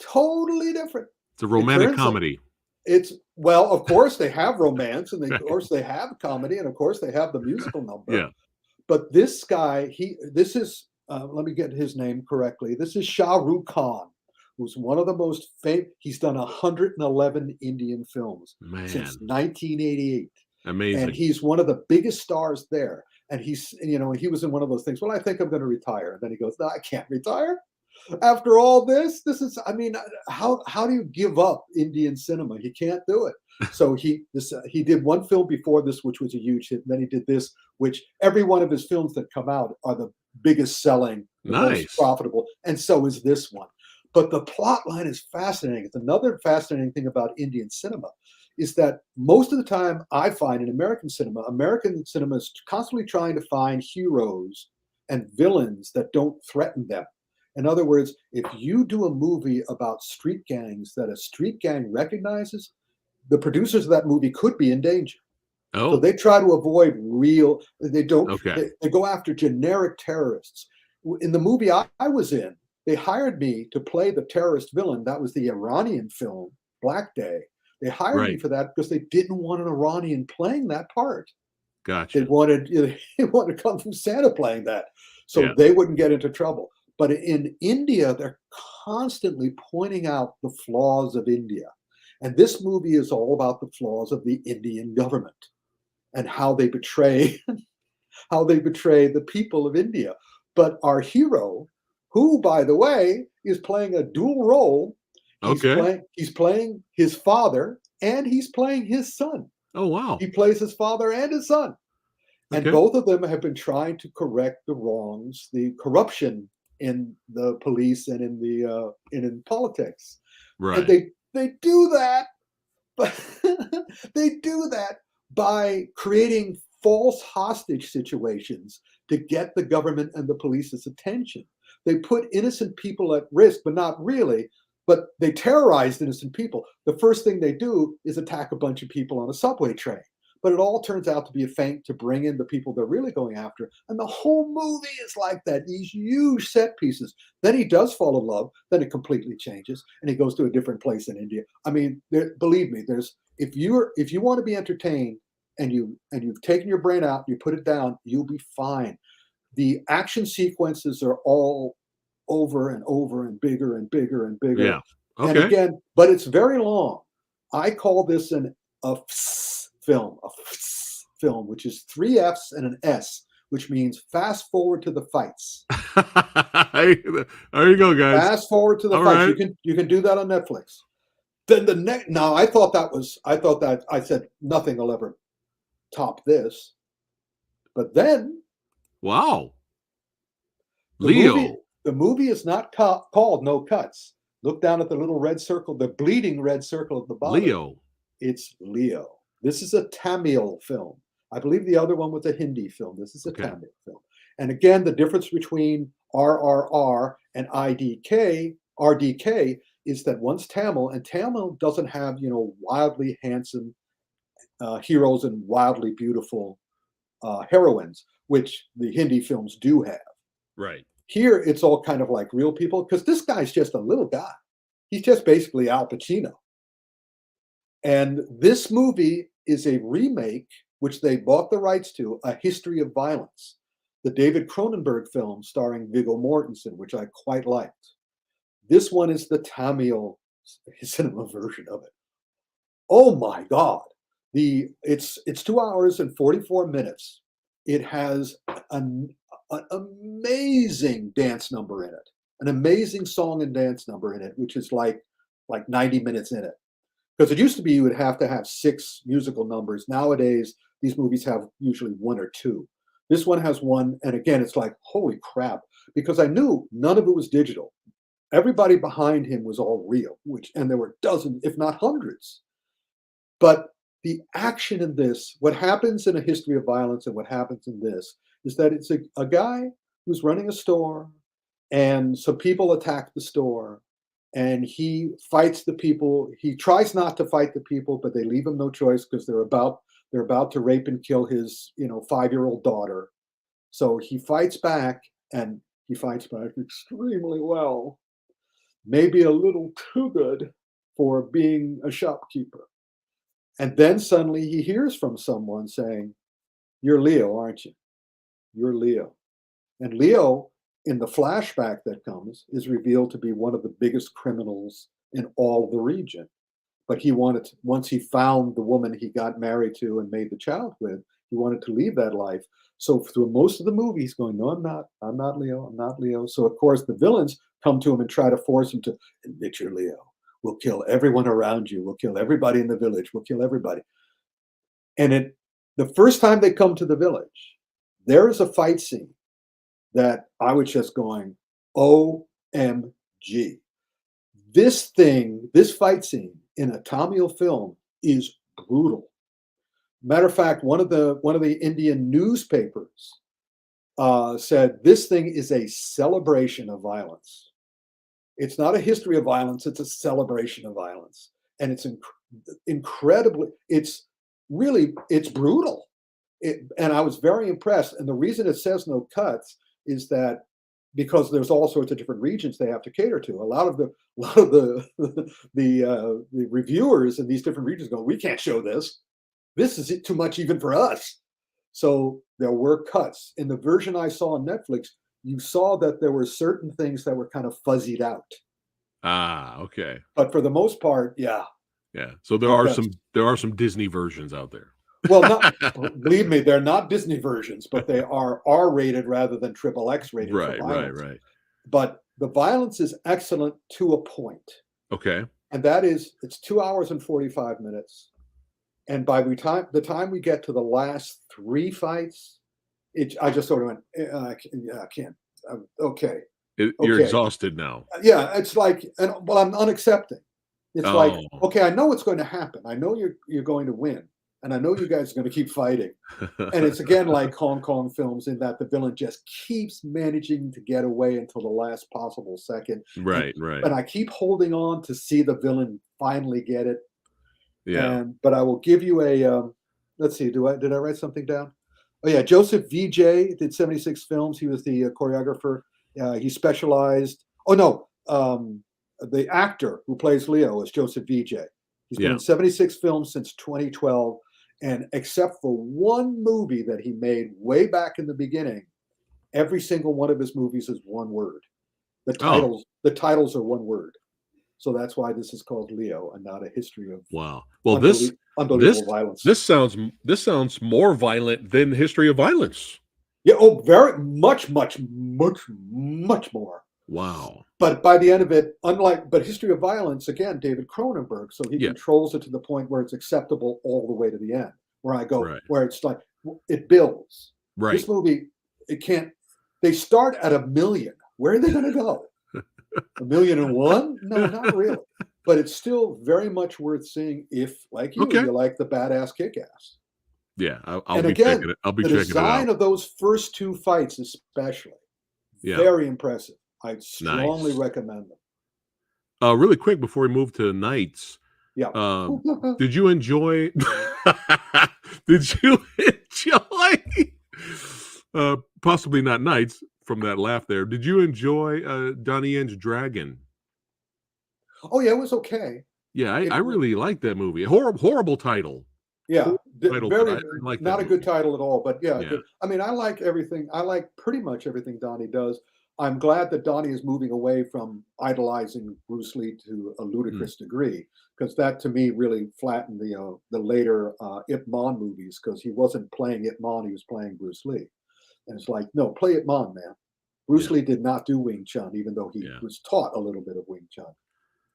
Totally different. It's a romantic comedy. Of course they have romance, and of course they have comedy, and of course they have the musical number. Yeah. But this guy, this is let me get his name correctly. This is Shah Rukh Khan, who's one of the most famous. He's done 111 Indian films since 1988. Amazing. And he's one of the biggest stars there. And he was in one of those things. Well, I think I'm going to retire. And then he goes, "No, I can't retire. After all this is, how do you give up Indian cinema? You can't do it." So he did one film before this, which was a huge hit, and then he did this, which every one of his films that come out are the biggest selling, the most profitable, and so is this one. But the plot line is fascinating. It's another fascinating thing about Indian cinema is that most of the time I find in American cinema is constantly trying to find heroes and villains that don't threaten them. In other words, if you do a movie about street gangs that a street gang recognizes, the producers of that movie could be in danger. So they try to avoid real, they don't, they go after generic terrorists. In the movie I was in, they hired me to play the terrorist villain. That was the Iranian film, Black Day. They hired me for that because they didn't want an Iranian playing that part. Gotcha. They wanted Kung Fu Santa playing that, so they wouldn't get into trouble. But in India, they're constantly pointing out the flaws of India. And this movie is all about the flaws of the Indian government and how they betray the people of India. But our hero, who, by the way, is playing a dual role, he's playing his father and he's playing his son. Oh, wow. He plays his father and his son. And both of them have been trying to correct the wrongs, the corruption in the police and in politics. Right. And they do that, but they do that by creating false hostage situations to get the government and the police's attention. They put innocent people at risk, but not really. But they terrorized innocent people. The first thing they do is attack a bunch of people on a subway train. But it all turns out to be a feint to bring in the people they're really going after. And the whole movie is like that, these huge set pieces. Then he does fall in love. Then it completely changes. And he goes to a different place in India. I mean, believe me, if you want to be entertained and you've taken your brain out, you put it down, you'll be fine. The action sequences are all over and over and bigger and bigger and bigger. Yeah. Okay. And again, but it's very long. I call this a film, which is 3 F's and an S, which means fast forward to the fights. There you go, guys. Fast forward to the fights. Right. You can do that on Netflix. Then I said nothing will ever top this. But then, wow, Leo. The movie is not called No Cuts. Look down at the little red circle, the bleeding red circle at the bottom. Leo. It's Leo. This is a Tamil film. I believe the other one was a Hindi film. This is a Tamil film. And again, the difference between RRR and RDK is that one's Tamil, and Tamil doesn't have, wildly handsome heroes and wildly beautiful heroines, which the Hindi films do have. Right. Here, it's all kind of like real people, because this guy's just a little guy. He's just basically Al Pacino. And this movie is a remake, which they bought the rights to, A History of Violence, the David Cronenberg film starring Viggo Mortensen, which I quite liked. This one is the Tamil cinema version of it. Oh my God. It's 2 hours and 44 minutes. It has an amazing dance number in it, an amazing song and dance number in it, which is like 90 minutes in it. Because it used to be you would have to have 6 musical numbers. Nowadays, these movies have usually 1 or 2. This one has 1, and again, it's like, holy crap, because I knew none of it was digital. Everybody behind him was all real, and there were dozens, if not hundreds. But the action in this, what happens in A History of Violence and what happens in this, is that it's a guy who's running a store, and some people attack the store, and he fights the people. He tries not to fight the people, but they leave him no choice because they're about to rape and kill his 5-year-old daughter. So he fights back, and he fights back extremely well. Maybe a little too good for being a shopkeeper. And then suddenly he hears from someone saying, "You're Leo, aren't you? You're Leo." And Leo, in the flashback that comes, is revealed to be one of the biggest criminals in all of the region. But once he found the woman he got married to and made the child with, he wanted to leave that life. So through most of the movie, he's going, "No, I'm not Leo, I'm not Leo." So of course the villains come to him and try to force him to admit you're Leo. we'll kill everyone around you. We'll kill everybody in the village. We'll kill everybody. And the first time they come to the village, there is a fight scene that I was just going, OMG. This fight scene in a Tamil film is brutal. Matter of fact, one of the Indian newspapers said this thing is a celebration of violence. It's not a history of violence; it's a celebration of violence, and it's incredibly. It's brutal. And I was very impressed. And the reason it says no cuts is that because there's all sorts of different regions they have to cater to. A lot of the reviewers in these different regions go, we can't show this. This is too much even for us. So there were cuts. In the version I saw on Netflix, you saw that there were certain things that were kind of fuzzied out. Ah, okay. But for the most part, yeah. Yeah. So there are some Disney versions out there. Well, believe me, they're not Disney versions, but they are R-rated rather than XXX rated. Right. But the violence is excellent to a point. Okay. And that is, it's 2 hours and 45 minutes. And by the time we get to the last 3 fights, I just sort of went, I can't. Okay. You're exhausted now. Yeah, it's like, I'm unaccepting. It's like, okay, I know what's going to happen. I know you're going to win. And I know you guys are going to keep fighting. And it's again like Hong Kong films in that the villain just keeps managing to get away until the last possible second. Right. And I keep holding on to see the villain finally get it. Yeah. But I will give you a, let's see, did I write something down? Oh yeah, Joseph Vijay did 76 films. He was the choreographer. He specialized, the actor who plays Leo is Joseph Vijay. He's been in 76 films since 2012. And except for one movie that he made way back in the beginning, every single one of his movies is one word. The titles are one word. So that's why this is called Leo and not a history of unbelievable violence. This sounds more violent than History of Violence. Yeah, very much more. Wow. But by the end of it, but History of Violence, again, David Cronenberg, so he controls it to the point where it's acceptable all the way to the end, where it's like, it builds. Right. This movie, they start at 1 million. Where are they going to go? 1,000,001? No, not really. But it's still very much worth seeing if, like you like the badass kick-ass. Yeah, I'll be checking it out. The design of those first 2 fights especially, very impressive. I strongly recommend them. Really quick before we move to Knights. Yeah. Did you enjoy? Possibly not Knights from that laugh there. Did you enjoy Donnie Yen's Dragon? Oh yeah, it was okay. Yeah, I really liked that movie. Horrible title. Yeah, very not a good title at all. But yeah. I mean, I like everything. I like pretty much everything Donnie does. I'm glad that Donnie is moving away from idolizing Bruce Lee to a ludicrous degree, because that to me really flattened the later Ip Man movies, because he wasn't playing Ip Man, he was playing Bruce Lee. And it's like, no, play Ip Man, man. Bruce Lee did not do Wing Chun, even though he was taught a little bit of Wing Chun.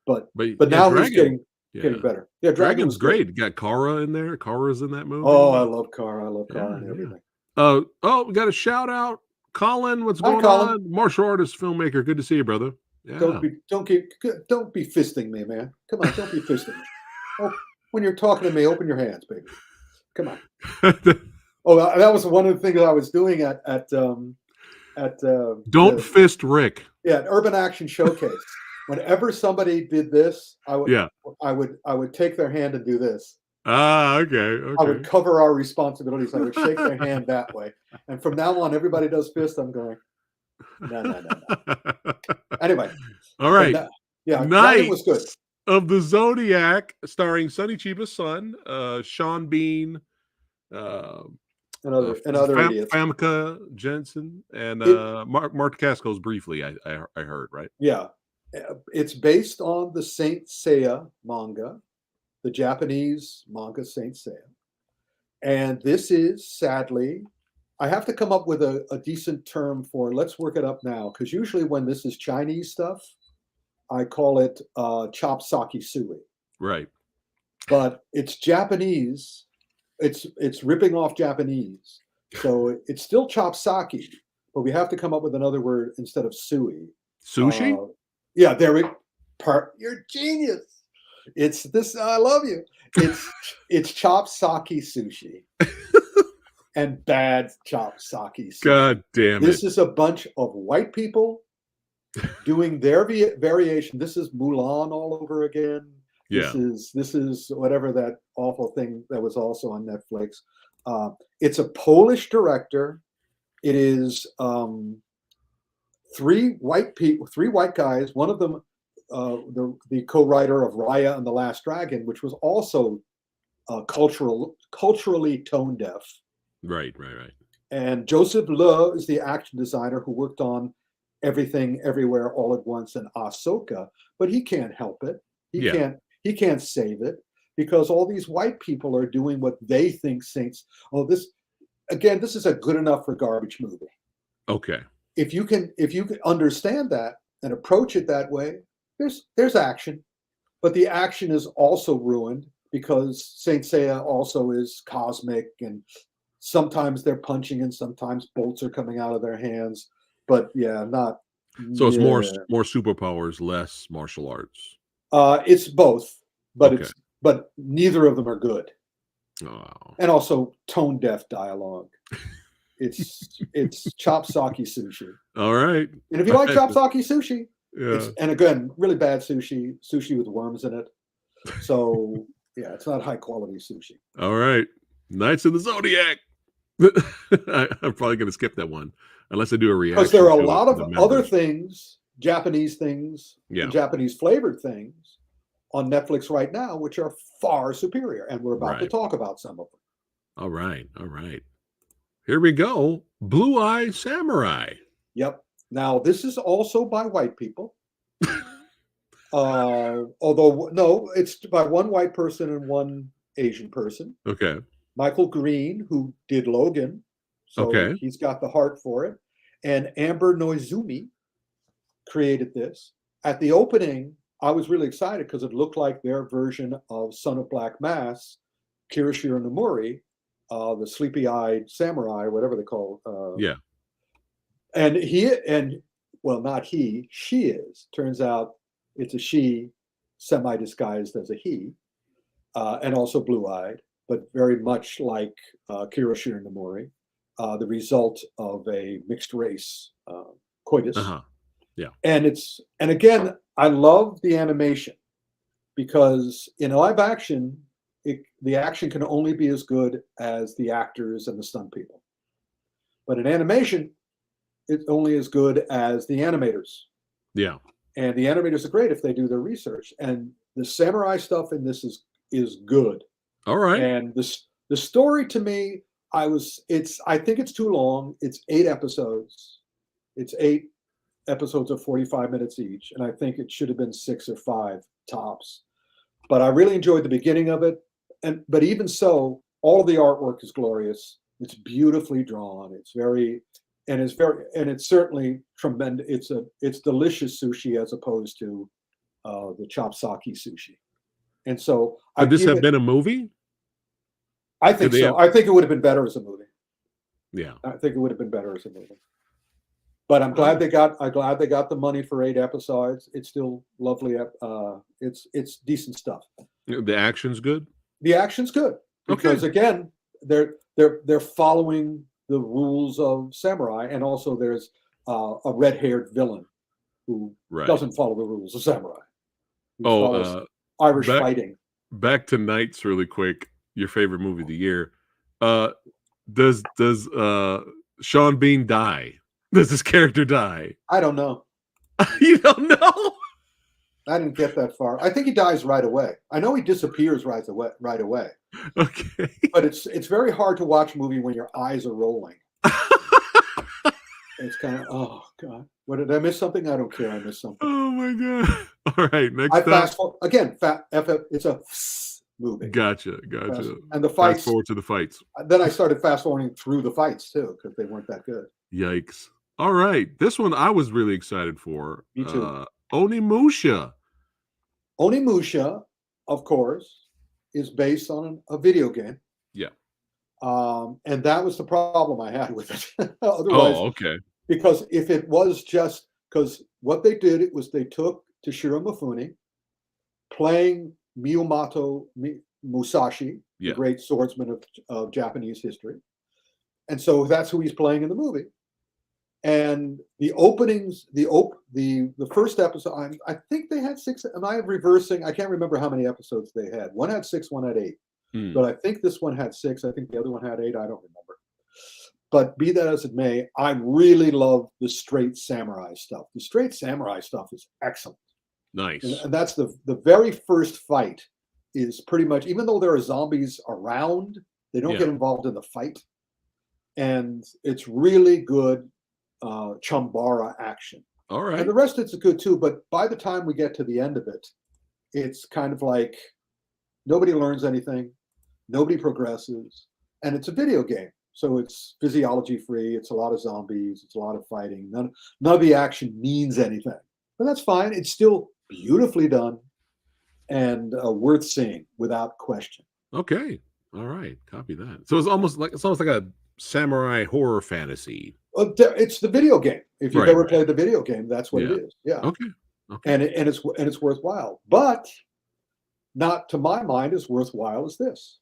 But now Dragon, he's getting better. Yeah, Dragon's great. Got Kara in there. Kara's in that movie. Oh, I love Kara. I love Kara and everything. We got a shout out. Colin, what's going on? Martial artist, filmmaker. Good to see you, brother. Yeah. Don't be fisting me, man. Come on, don't be fisting me. Oh, when you're talking to me, open your hands, baby. Come on. That was one of the things I was doing at Don't fist Rick. Yeah, Urban Action Showcase. Whenever somebody did this, I would take their hand and do this. Ah, okay. I would cover our responsibilities. I would shake their hand that way. And from now on, everybody does fist. I'm going, no. Anyway. All right. Night was good. Of the Zodiac, starring Sonny Chiba's son, Sean Bean, and other idiots. Famke Jensen, and Mark Casco's briefly, I heard, right? Yeah. It's based on the Saint Seiya manga, the Japanese manga Saint Seiya. And this is, sadly, I have to come up with a decent term for, let's work it up now, because usually when this is Chinese stuff, I call it chop sake sui. Right. But it's Japanese. It's ripping off Japanese. So it's still chop sake, but we have to come up with another word instead of sui. Sushi? Yeah, there we you're genius. It's this. I love you. It's chop sake sushi. And bad chop sake sushi. God damn it. This is a bunch of white people doing their variation. This is Mulan all over again. Yeah. This is whatever that awful thing that was also on Netflix. It's a Polish director. It is three white guys. One of them, the co-writer of Raya and the Last Dragon, which was also culturally tone deaf. Right. And Joseph Le is the action designer who worked on Everything Everywhere All at Once and Ahsoka, but he can't help it. He can't save it because all these white people are doing what they think Saints. Oh, this is a good enough for garbage movie. Okay. If you can understand that and approach it that way, there's action, but the action is also ruined because Saint Seiya also is cosmic, and sometimes they're punching and sometimes bolts are coming out of their hands. But not. So it's more superpowers, less martial arts. It's both, but Okay. but neither of them are good. Oh. And also tone deaf dialogue. It's chop sake sushi. All right. And if you like chop sake sushi, Yeah. and again, really bad sushi with worms in it. So it's not high quality sushi. All right. Knights of the Zodiac. I'm probably going to skip that one unless I do a reaction. Because there are a lot of other things, Japanese things, Yeah. Japanese flavored things on Netflix right now, which are far superior. And we're about to Right. talk about some of them. All right. Here we go. Blue Eye Samurai. Yep. Now, this is also by white people. Although, no, it's by one white person and one Asian person. Okay. Michael Green, who did Logan. So Okay. he's got the heart for it. And Amber Noizumi created this. At the opening, I was really excited because it looked like their version of Son of Black Mass, Kirishiro Nomori, the sleepy-eyed samurai, whatever they call it. Yeah. And not he, she is. Turns out it's a she, semi-disguised as a he, and also blue-eyed, but very much like Kirishiro Nomori, the result of a mixed race coitus. Yeah. And again, I love the animation because in live action, the action can only be as good as the actors and the stunt people. But in animation, it's only as good as the animators. Yeah. And the animators are great if they do their research. And the samurai stuff in this is good. All right. And the story to me, I think it's too long. It's 8 episodes. It's 8 episodes of 45 minutes each. And I think it should have been 6 or 5 tops. But I really enjoyed the beginning of it. But even so, all of the artwork is glorious. It's beautifully drawn. It's certainly tremendous. It's delicious sushi as opposed to the chop sake sushi. And so, Could this have been a movie? I think so. I think it would have been better as a movie. Yeah. I think it would have been better as a movie. But I'm glad they got the money for 8 episodes. It's still lovely. It's decent stuff. The action's good. The action's good because again, they're following the rules of samurai, and also there's a red-haired villain who doesn't follow the rules of samurai. Irish fighting. Back to Knights really quick. Your favorite movie of the year. Does Sean Bean die? Does this character die? I don't know. You don't know? I didn't get that far. I think he dies right away. I know he disappears right away. Okay. But it's very hard to watch a movie when your eyes are rolling. It's kind of, oh God, what did I miss something? I don't care. I missed something. Oh my God. All right, next up. It's a movie. Gotcha. And the fights. Fast forward to the fights. Then I started fast forwarding through the fights too because they weren't that good. Yikes. All right, this one I was really excited for. Me too. Onimusha. Onimusha, of course, is based on a video game. Yeah. And that was the problem I had with it. Otherwise, okay. because if it was just because what they did was they took Toshiro Mifune playing Miyamoto Musashi, the great swordsman of Japanese history, and so that's who he's playing in the movie. And the openings, the first episode, I think they had 6. Am I reversing? I can't remember how many episodes they had. One had 6, one had 8. But I think this one had 6. I think the other one had 8. I don't remember. But be that as it may, I really love the straight samurai stuff. The straight samurai stuff is excellent. Nice. And that's the very first fight is pretty much, even though there are zombies around, they don't get involved in the fight. And it's really good Chambara action. All right. And the rest it's good too, but by the time we get to the end of it, it's kind of like nobody learns anything, nobody progresses, and it's a video game. So it's physiology free, it's a lot of zombies, it's a lot of fighting. None of the action means anything. But that's fine. It's still beautifully done and worth seeing without question. Okay. All right. Copy that. So it's almost like a samurai horror fantasy. It's the video game. If you've ever played the video game, that's what it is. Yeah. Okay. And it's worthwhile, but not to my mind as worthwhile as this.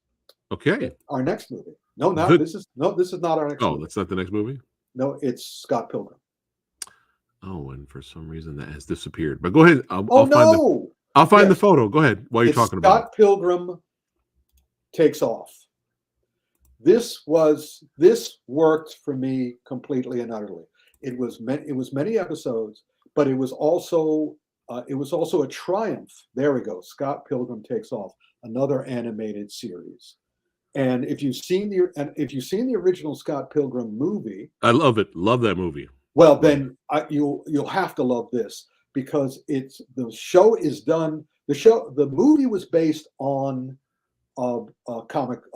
Okay. Our next movie. This is not our next movie. Oh, that's not the next movie? No, it's Scott Pilgrim. Oh, and for some reason that has disappeared. But go ahead. I'll find the photo. Go ahead while you're talking about it. Scott Pilgrim Takes Off. This worked for me completely and utterly. It was many episodes, but it was also a triumph. There we go. Scott Pilgrim Takes Off, another animated series. And if you've seen the original Scott Pilgrim movie, I love it. Love that movie. Well, then you'll have to love this because the show is done. The movie was based on comics,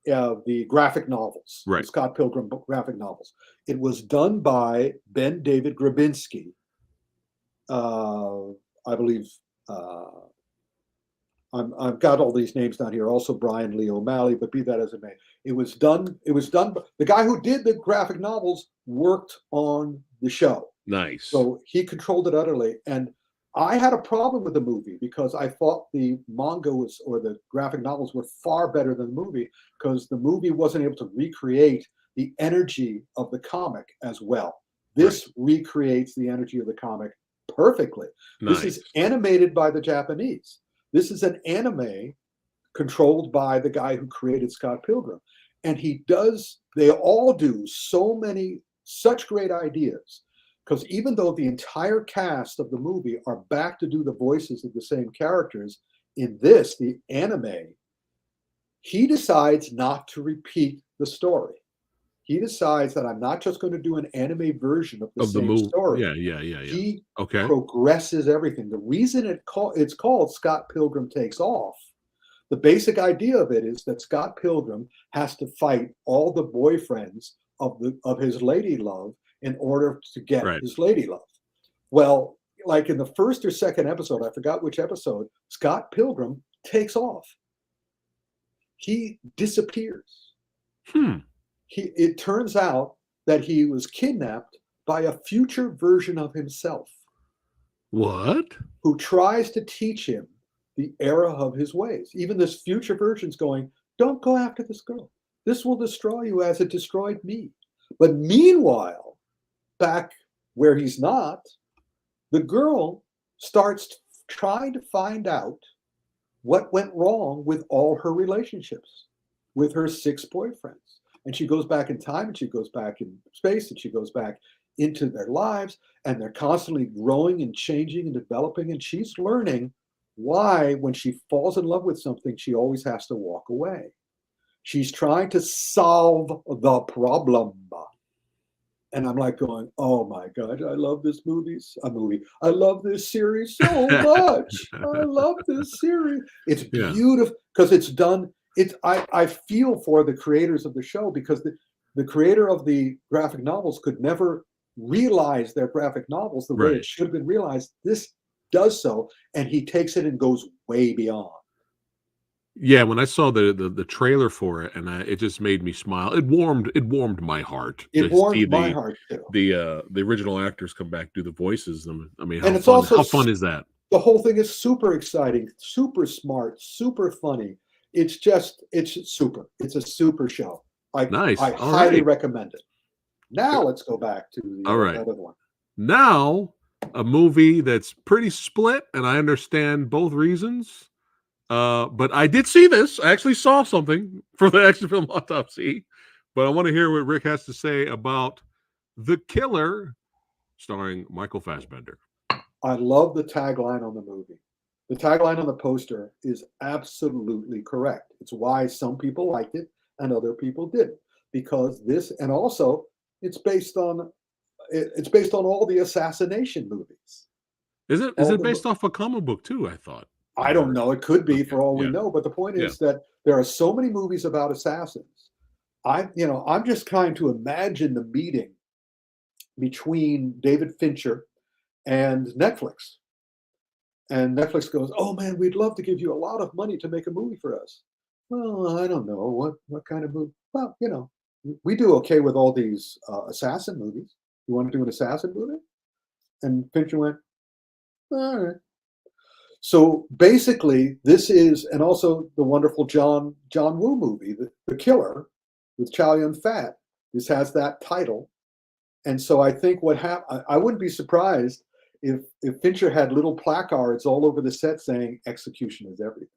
the graphic novels, right? The Scott Pilgrim graphic novels. It was done by Ben David Grabinski, I believe. I've got all these names down here. Also Brian Lee O'Malley, but be that as it may, it was done. The guy who did the graphic novels worked on the show. Nice. So he controlled it utterly. And I had a problem with the movie because I thought the manga or the graphic novels were far better than the movie because the movie wasn't able to recreate the energy of the comic as well. This recreates the energy of the comic perfectly. Nice. This is animated by the Japanese. This is an anime controlled by the guy who created Scott Pilgrim. And they all do such great ideas. Because even though the entire cast of the movie are back to do the voices of the same characters, in the anime, he decides not to repeat the story. He decides that I'm not just going to do an anime version of the same story. Yeah. He progresses everything. The reason it's called Scott Pilgrim Takes Off, the basic idea of it is that Scott Pilgrim has to fight all the boyfriends of his lady love in order to get his lady love. Well, like in the first or second episode, I forgot which episode, Scott Pilgrim takes off. He disappears. It turns out that he was kidnapped by a future version of himself. What? Who tries to teach him the error of his ways. Even this future version's going, don't go after this girl. This will destroy you as it destroyed me. But meanwhile, back where he's not, the girl starts trying to find out what went wrong with all her relationships with her 6 boyfriends. And she goes back in time, and she goes back in space, and she goes back into their lives, and they're constantly growing and changing and developing. And she's learning why, when she falls in love with something, she always has to walk away. She's trying to solve the problem. And I'm like going, oh my God, I love this I love this series so much. I love this series. It's beautiful because it's done. I feel for the creators of the show because the creator of the graphic novels could never realize their graphic novels the way Right. it should have been realized. This does so, and he takes it and goes way beyond. Yeah, when I saw the trailer for it, and it just made me smile. It warmed my heart It to warmed see my heart too. the original actors come back, do the voices. I mean, And it's also how fun is that? the whole thing is super exciting, super smart, super funny. It's super. It's a super show. Nice. I All highly right. recommend it. Now let's go back to the All right. other one. Now, a movie that's pretty split, and I understand both reasons. But I did see this. I actually saw something for the action film Autopsy. But I want to hear what Rick has to say about The Killer, starring Michael Fassbender. I love the tagline on the movie. The tagline on the poster is absolutely correct. It's why some people liked it and other people didn't. Because and also it's based on all the assassination movies. Is it based off a comic book too? I thought. I don't know. It could be, for all we Yeah. know. But the point is that there are so many movies about assassins. I'm just trying to imagine the meeting between David Fincher and Netflix. And Netflix goes, "Oh man, we'd love to give you a lot of money to make a movie for us." Well, I don't know what kind of movie. Well, we do okay with all these assassin movies. You want to do an assassin movie? And Fincher went, "All right." So basically, this is, and also the wonderful John Woo movie, The Killer, with Chow Yun-fat. This has that title, and so I think what happened. I wouldn't be surprised if Fincher had little placards all over the set saying "Execution is everything,"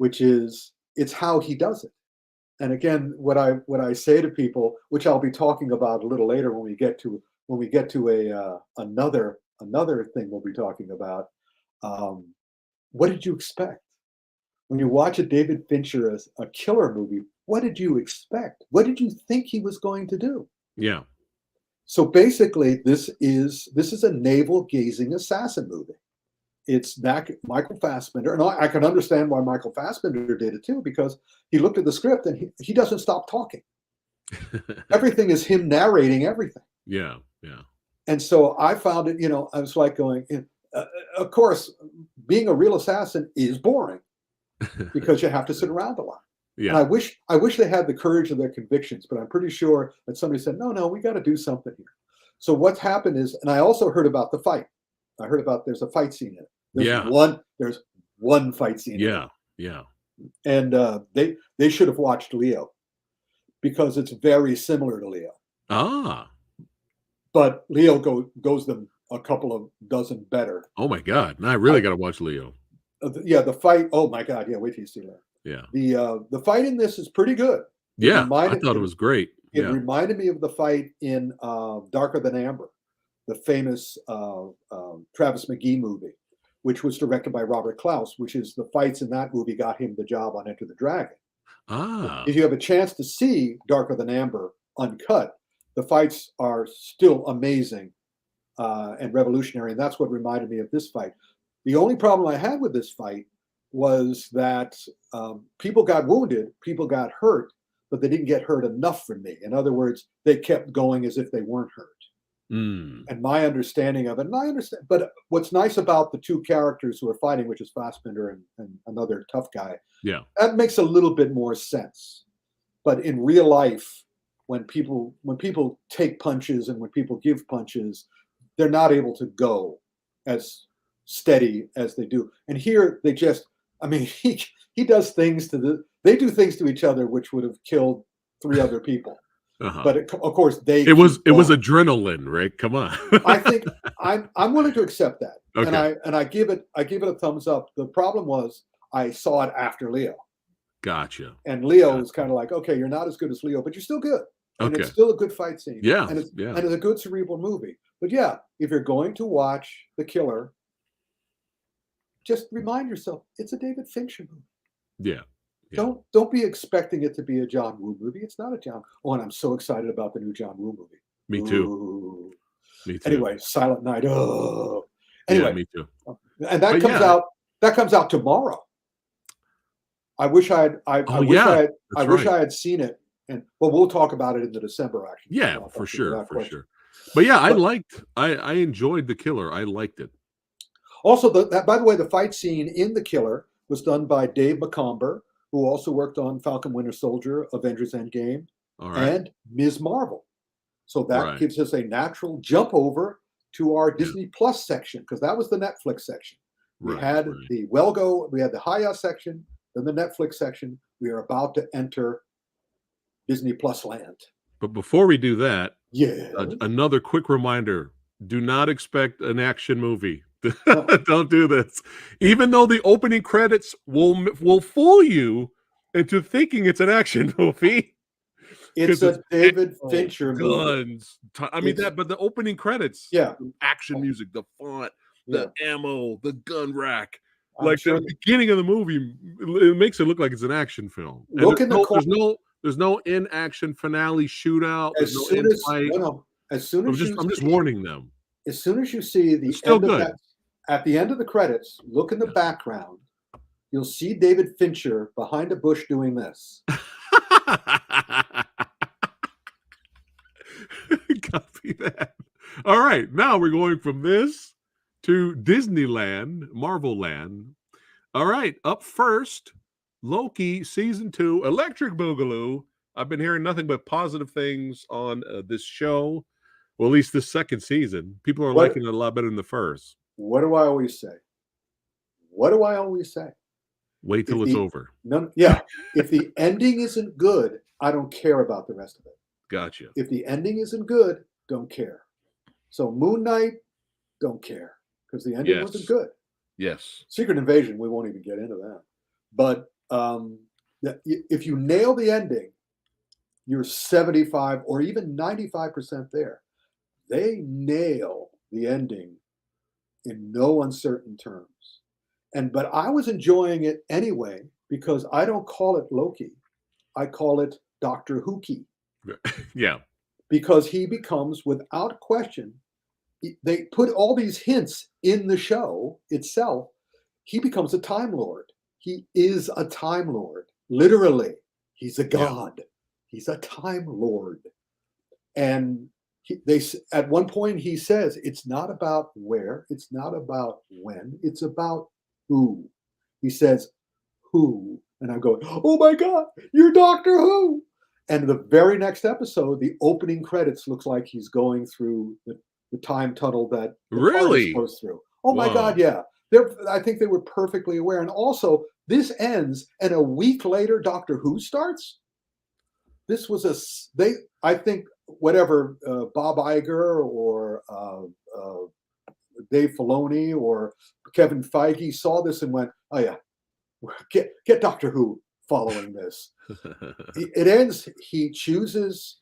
it's how he does it. And again, what I say to people, which I'll be talking about a little later when we get to another thing we'll be talking about. What did you expect when you watch a David Fincher as a killer movie? What did you expect? What did you think he was going to do? Yeah. So basically, this is a navel-gazing assassin movie. It's that Michael Fassbender, and I can understand why Michael Fassbender did it too, because he looked at the script and he doesn't stop talking. Everything is him narrating everything. Yeah, yeah. And so I found it, I was like going, of course, being a real assassin is boring because you have to sit around a lot. Yeah. And I wish they had the courage of their convictions, but I'm pretty sure that somebody said, no, we got to do something here. So what's happened is, and I also heard about the fight. I heard about there's a fight scene in it. There's one fight scene. Yeah, yeah. And they should have watched Leo, because it's very similar to Leo. Ah. But Leo goes them a couple of dozen better. Oh my God! Now I really got to watch Leo. The fight. Oh my God! Yeah, wait till you see that. Yeah. The fight in this is pretty good. Yeah, I thought it was great. It reminded me of the fight in Darker Than Amber, the famous Travis McGee movie, which was directed by Robert Klaus. Which is the fights in that movie got him the job on Enter the Dragon. Ah. If you have a chance to see Darker Than Amber uncut, the fights are still amazing and revolutionary, and that's what reminded me of this fight. The only problem I had with this fight was that people got wounded, people got hurt, but they didn't get hurt enough from me. In other words, they kept going as if they weren't hurt. Mm. And my understanding of it, and I understand, but what's nice about the two characters who are fighting, which is Fassbender and another tough guy, that makes a little bit more sense. But in real life, when people take punches and when people give punches, they're not able to go as steady as they do. And here they just, he does things they do things to each other which would have killed 3 other people. Uh-huh. But of course it was adrenaline, right? Come on. I think I'm willing to accept that. Okay. And I give it a thumbs up. The problem was I saw it after Leo. Gotcha. And Leo was kind of like, okay, you're not as good as Leo, but you're still good. And it's still a good fight scene. Yeah. And it's a good cerebral movie. But yeah, if you're going to watch The Killer, just remind yourself it's a David Fincher movie. Yeah. Don't be expecting it to be a John Woo movie. It's not a John. Oh, and I'm so excited about the new John Woo movie. Me too. Ooh. Me too. Anyway, Silent Night. Oh. Anyway, yeah, me too. And that comes out tomorrow. I wish I had seen it. And we'll talk about it in the December action. Yeah, for sure. But yeah, I enjoyed The Killer. I liked it. Also, by the way, the fight scene in The Killer was done by Dave McComber, who also worked on Falcon Winter Soldier, Avengers Endgame, and Ms. Marvel. So that gives us a natural jump over to our Disney Plus section, because that was the Netflix section. We had the we had the Haya section, then the Netflix section. We are about to enter Disney Plus land. But before we do that, another quick reminder: do not expect an action movie. No. Don't do this. Even though the opening credits will fool you into thinking it's an action movie. It's a David Fincher movie. I mean but the opening credits, action music, the font, the ammo, the gun rack, the beginning of the movie, it makes it look like it's an action film. There's no in-action finale shootout. There's no end fight. I'm just warning them. As soon as you see the end of that, at the end of the credits, look in the background. You'll see David Fincher behind a bush doing this. Copy that. All right, now we're going from this to Disneyland, Marvel Land. All right, up first, Loki Season 2, Electric Boogaloo. I've been hearing nothing but positive things on this show. Well, at least this second season. People are liking it a lot better than the first. What do I always say? Wait till it's over. If the ending isn't good, I don't care about the rest of it. Gotcha. If the ending isn't good, don't care. So Moon Knight, don't care, because the ending wasn't good. Yes. Secret Invasion, we won't even get into that. But if you nail the ending, you're 75 or even 95% there. They nail the ending in no uncertain terms. But I was enjoying it anyway, because I don't call it Loki. I call it Dr. Hookie. Yeah. Because he becomes, without question, they put all these hints in the show itself. He becomes a Time Lord. He is a Time Lord. Literally. He's a god. Yeah. He's a Time Lord. And at one point he says, it's not about where, it's not about when, it's about who. He says, who? And I'm going, oh my God, you're Doctor Who. And the very next episode, the opening credits looks like he's going through the time tunnel that the TARDIS goes through. Oh my God, yeah. I think they were perfectly aware. And also, this ends, and a week later, Doctor Who starts. This was I think whatever Bob Iger or Dave Filoni or Kevin Feige saw this and went, oh yeah, get Doctor Who following this. It ends, he chooses,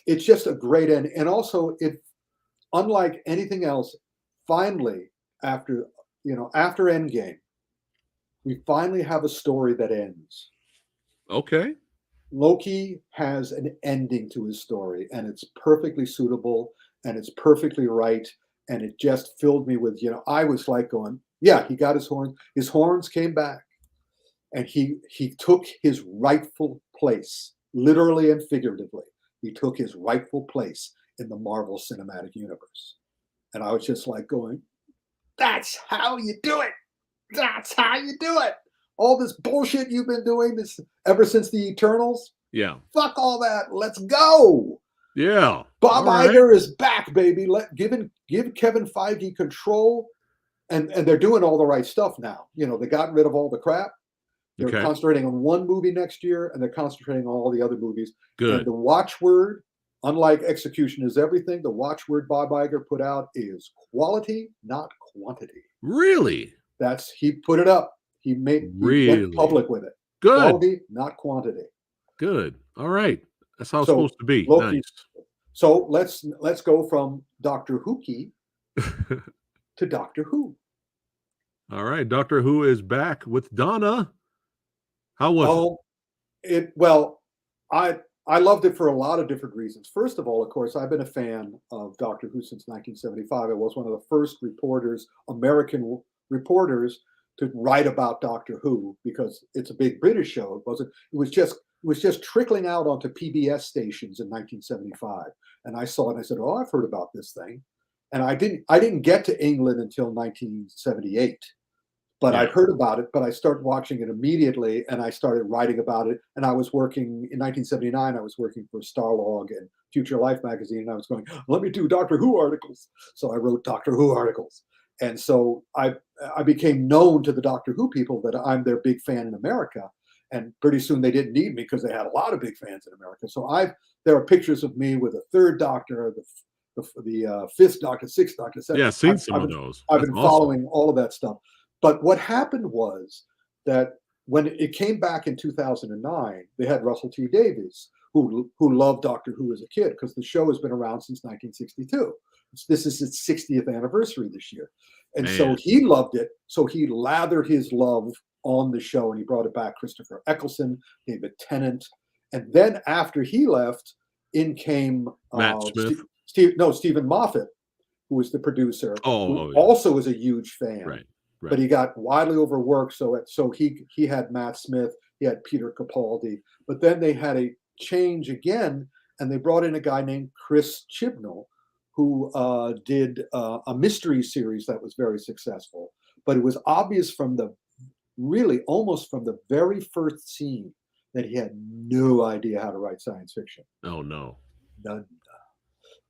it's just a great end. And also, it, unlike anything else, finally, after Endgame, we finally have a story that ends. Okay. Loki has an ending to his story, and it's perfectly suitable, and it's perfectly right, and it just filled me with, I was like going, yeah, he got his horns. His horns came back, and he took his rightful place, literally and figuratively. He took his rightful place in the Marvel Cinematic Universe. And I was just like going, that's how you do it. That's how you do it. All this bullshit you've been doing this ever since the Eternals. Yeah. Fuck all that. Let's go. Yeah. Bob Iger is back, baby. Give Kevin Feige control. And they're doing all the right stuff now. They got rid of all the crap. They're concentrating on one movie next year, and they're concentrating on all the other movies. Good. And the watchword, unlike execution is everything, the watchword Bob Iger put out is quality, not quantity. Really? He put it up. He went public with it. Good. Quality, not quantity. Good. All right. That's how it's supposed to be. Loki, nice. So let's go from Dr. Hookie to Doctor Who. All right. Doctor Who is back with Donna. How was it? Well, I loved it for a lot of different reasons. First of all, of course, I've been a fan of Doctor Who since 1975. I was one of the first American reporters, to write about Doctor Who, because it's a big British show. It was just trickling out onto PBS stations in 1975. And I saw it and I said, oh, I've heard about this thing. And I didn't get to England until 1978. But I'd heard about it, but I started watching it immediately and I started writing about it. And I was working in 1979, I was working for Starlog and Future Life magazine. And I was going, let me do Doctor Who articles. So I wrote Doctor Who articles. And so I became known to the Doctor Who people that I'm their big fan in America. And pretty soon they didn't need me because they had a lot of big fans in America. So there are pictures of me with a third Doctor, the fifth Doctor, sixth Doctor, seventh. Yeah, I've seen some of those. I've been following all of that stuff. But what happened was that when it came back in 2009, they had Russell T Davies, who loved Doctor Who as a kid, because the show has been around since 1962. This is its 60th anniversary this year. And so he loved it. So he lathered his love on the show, and he brought it back. Christopher Eccleston, David Tennant. And then after he left, in came Matt Smith. Stephen Moffat, who was the producer, who also was a huge fan. Right. But he got widely overworked, so he had Matt Smith, he had Peter Capaldi, but then they had a change again, and they brought in a guy named Chris Chibnall, who did a mystery series that was very successful. But it was obvious almost from the very first scene that he had no idea how to write science fiction. Oh no, none.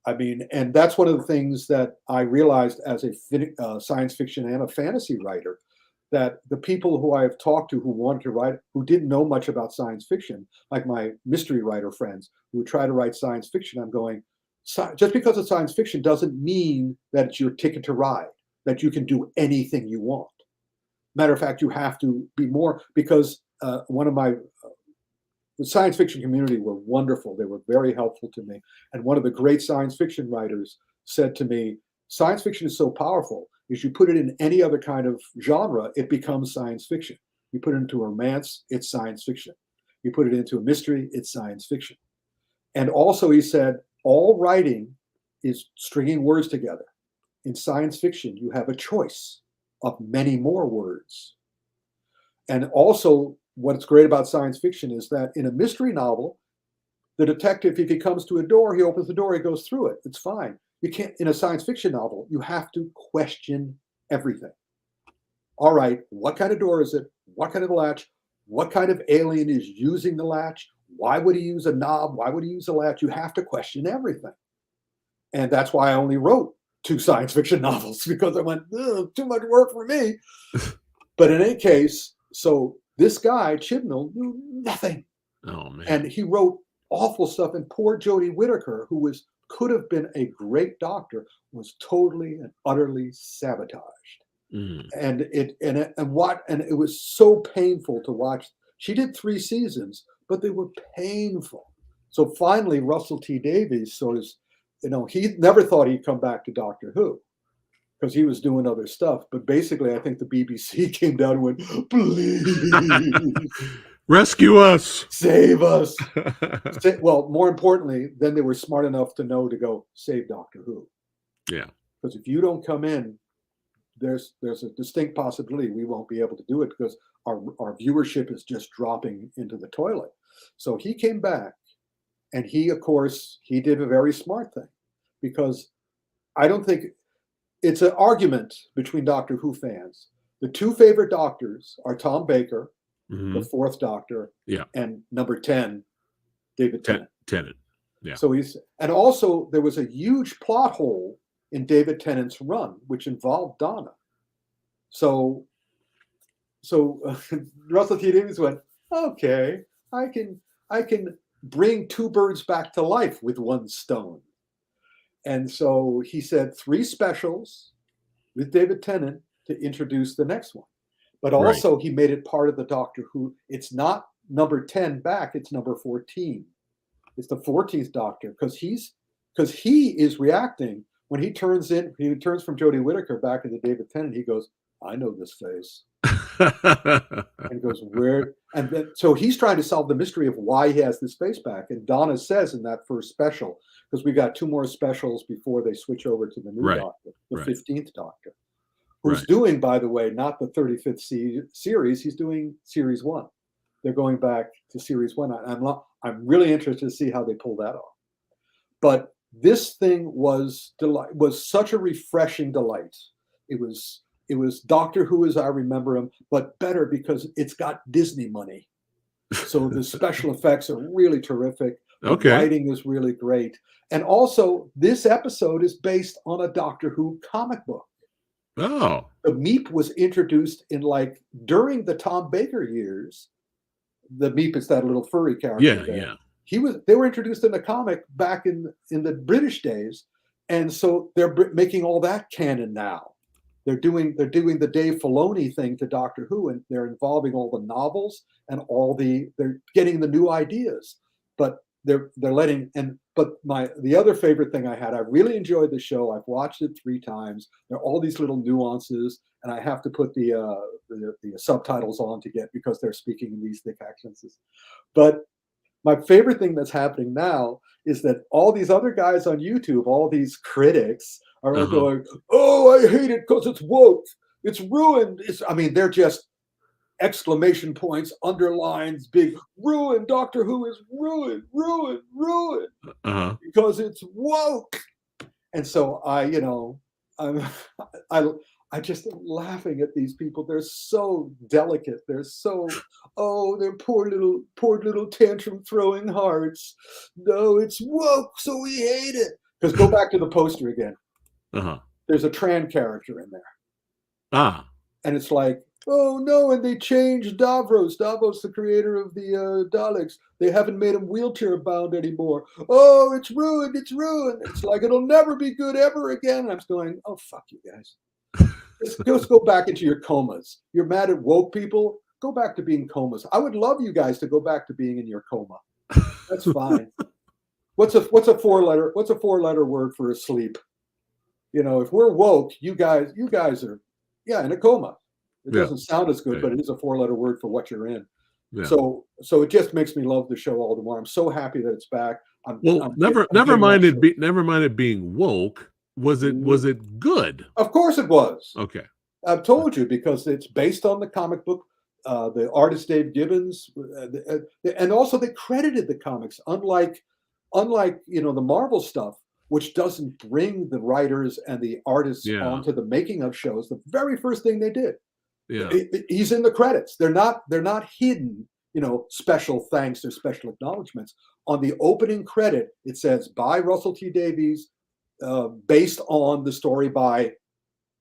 I mean, and that's one of the things that I realized as a science fiction and a fantasy writer, that the people who I have talked to who wanted to write, who didn't know much about science fiction, like my mystery writer friends who would try to write science fiction, I'm going, just because it's science fiction doesn't mean that it's your ticket to ride, that you can do anything you want. Matter of fact, you have to be more, because the science fiction community were wonderful. They were very helpful to me. And one of the great science fiction writers said to me, science fiction is so powerful, is you put it in any other kind of genre, it becomes science fiction. You put it into a romance, it's science fiction. You put it into a mystery, it's science fiction. And also he said, all writing is stringing words together. In science fiction, you have a choice of many more words. And also, what's great about science fiction is that in a mystery novel, the detective, if he comes to a door, he opens the door, he goes through it. It's fine. You can't, in a science fiction novel, you have to question everything. All right, what kind of door is it? What kind of latch? What kind of alien is using the latch? Why would he use a knob? Why would he use a latch? You have to question everything. And that's why I only wrote 2 science fiction novels, because I went, too much work for me. But in any case, so this guy, Chibnall, knew nothing. Oh, man. And he wrote awful stuff. And poor Jodie Whittaker, who could have been a great doctor, was totally and utterly sabotaged. Mm. And it was so painful to watch. She did 3 seasons, but they were painful. So finally, Russell T Davies he never thought he'd come back to Doctor Who, because he was doing other stuff. But basically, I think the BBC came down and went, please. Rescue us. Save us. Well, more importantly, then they were smart enough to know to go save Doctor Who. Yeah. Because if you don't come in, there's a distinct possibility we won't be able to do it, because our viewership is just dropping into the toilet. So he came back, and he did a very smart thing, because I don't think it's an argument between Doctor Who fans. The 2 favorite doctors are Tom Baker, the 4th Doctor, and number 10, David Tennant. Yeah. So and also there was a huge plot hole in David Tennant's run, which involved Donna. So Russell T Davies went, okay, I can bring 2 birds back to life with 1 stone. And so he said 3 specials with David Tennant to introduce the next one. But also he made it part of the Doctor Who. It's not number 10 back, it's number 14. It's the 14th Doctor, because he is reacting when he turns from Jodie Whittaker back into David Tennant. He goes, I know this face. And he goes, where? And then, so he's trying to solve the mystery of why he has this face back. And Donna says in that first special, because we got 2 more specials before they switch over to the new Doctor, the 15th Doctor, who's doing, by the way, not the 35th series. He's doing series 1. they're going back to series 1. I'm really interested to see how they pull that off. But this thing was such a refreshing delight. It was Doctor Who as I remember him, but better because it's got Disney money. So the special effects are really terrific. The writing is really great. And also, this episode is based on a Doctor Who comic book. Oh. The Meep was introduced during the Tom Baker years. The Meep is that little furry character. Yeah. They were introduced in the comic back in the British days, and so they're making all that canon now. They're doing the Dave Filoni thing to Doctor Who, and they're involving all the novels and they're getting the new ideas. But they're letting but the other favorite thing I really enjoyed the show. I've watched it 3 times. There are all these little nuances, and I have to put the subtitles on to get because they're speaking in these thick accents. But my favorite thing that's happening now is that all these other guys on YouTube, all these critics, are going, "Oh, I hate it because it's woke. It's ruined." They're just exclamation points, underlines, big ruin. Doctor Who is ruined, because it's woke. And so I just am laughing at these people. They're so delicate. They're so, they're poor little tantrum throwing hearts. No, it's woke, so we hate it. Because go back to the poster again. There's a Tran character in there. And it's like, oh no, and they changed Davros. Davros, the creator of the Daleks. They haven't made him wheelchair bound anymore. Oh, it's ruined. It's ruined. It's like it'll never be good ever again. And I'm going, oh, fuck you guys. Just go back into your comas. You're mad at woke people? Go back to being comas. I would love you guys to go back to being in your coma. That's fine. What's a 4-letter word for asleep? If we're woke, you guys are in a coma. It doesn't sound as good, but it is a 4-letter word for what you're in. Yeah. So it just makes me love the show all the more. I'm so happy that it's back. Never mind it being woke. Was it good? Of course it was. Okay. I've told you, because it's based on the comic book. The artist Dave Gibbons, and also they credited the comics, unlike the Marvel stuff, which doesn't bring the writers and the artists onto the making of shows. The very first thing they did, he's in the credits. They're not hidden, special thanks or special acknowledgments. On the opening credit, it says by Russell T Davies, based on the story by,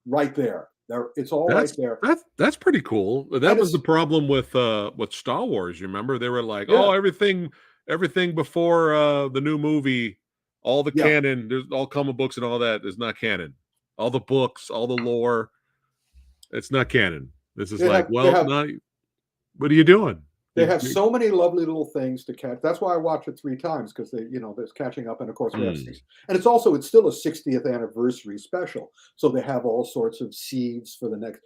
right there. It's all right there. That's pretty cool. That was the problem with Star Wars. You remember, they were like, oh, everything before the new movie, all the canon, there's all comic books and all that is not canon. All the books, all the lore, it's not canon. This is what are you doing? They have so many lovely little things to catch. That's why I watch it 3 times, because there's catching up, and of course we have 6. And it's still a 60th anniversary special, so they have all sorts of seeds for the next.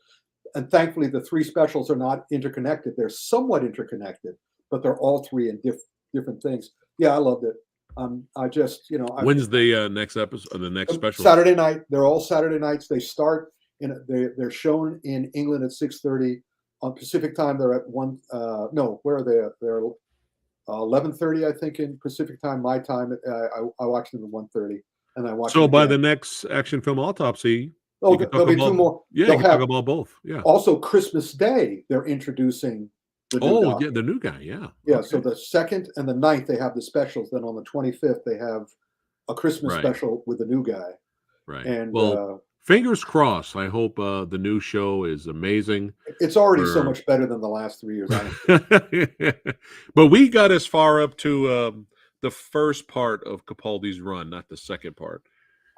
And thankfully, the 3 specials are not interconnected. They're somewhat interconnected, but they're all 3 in different things. Yeah, I loved it. When's the next episode? The next special? Saturday night. They're all Saturday nights. They start they're shown in England at 6:30. On Pacific time, they're at 1. No, where are they? They're 11:30, I think, in Pacific time. My time, I watched them at 1:30, and I watched. So by the next action film Autopsy, there'll be 2 more. Yeah, you can talk about both. Yeah. Also, Christmas Day, they're introducing the new guy. The new guy. Yeah. Yeah. Okay. So the 2nd and the 9th, they have the specials. Then on the 25th, they have a Christmas special with the new guy. Right. And fingers crossed. I hope the new show is amazing. It's already so much better than the last 3 years. But we got as far up to the first part of Capaldi's run, not the second part.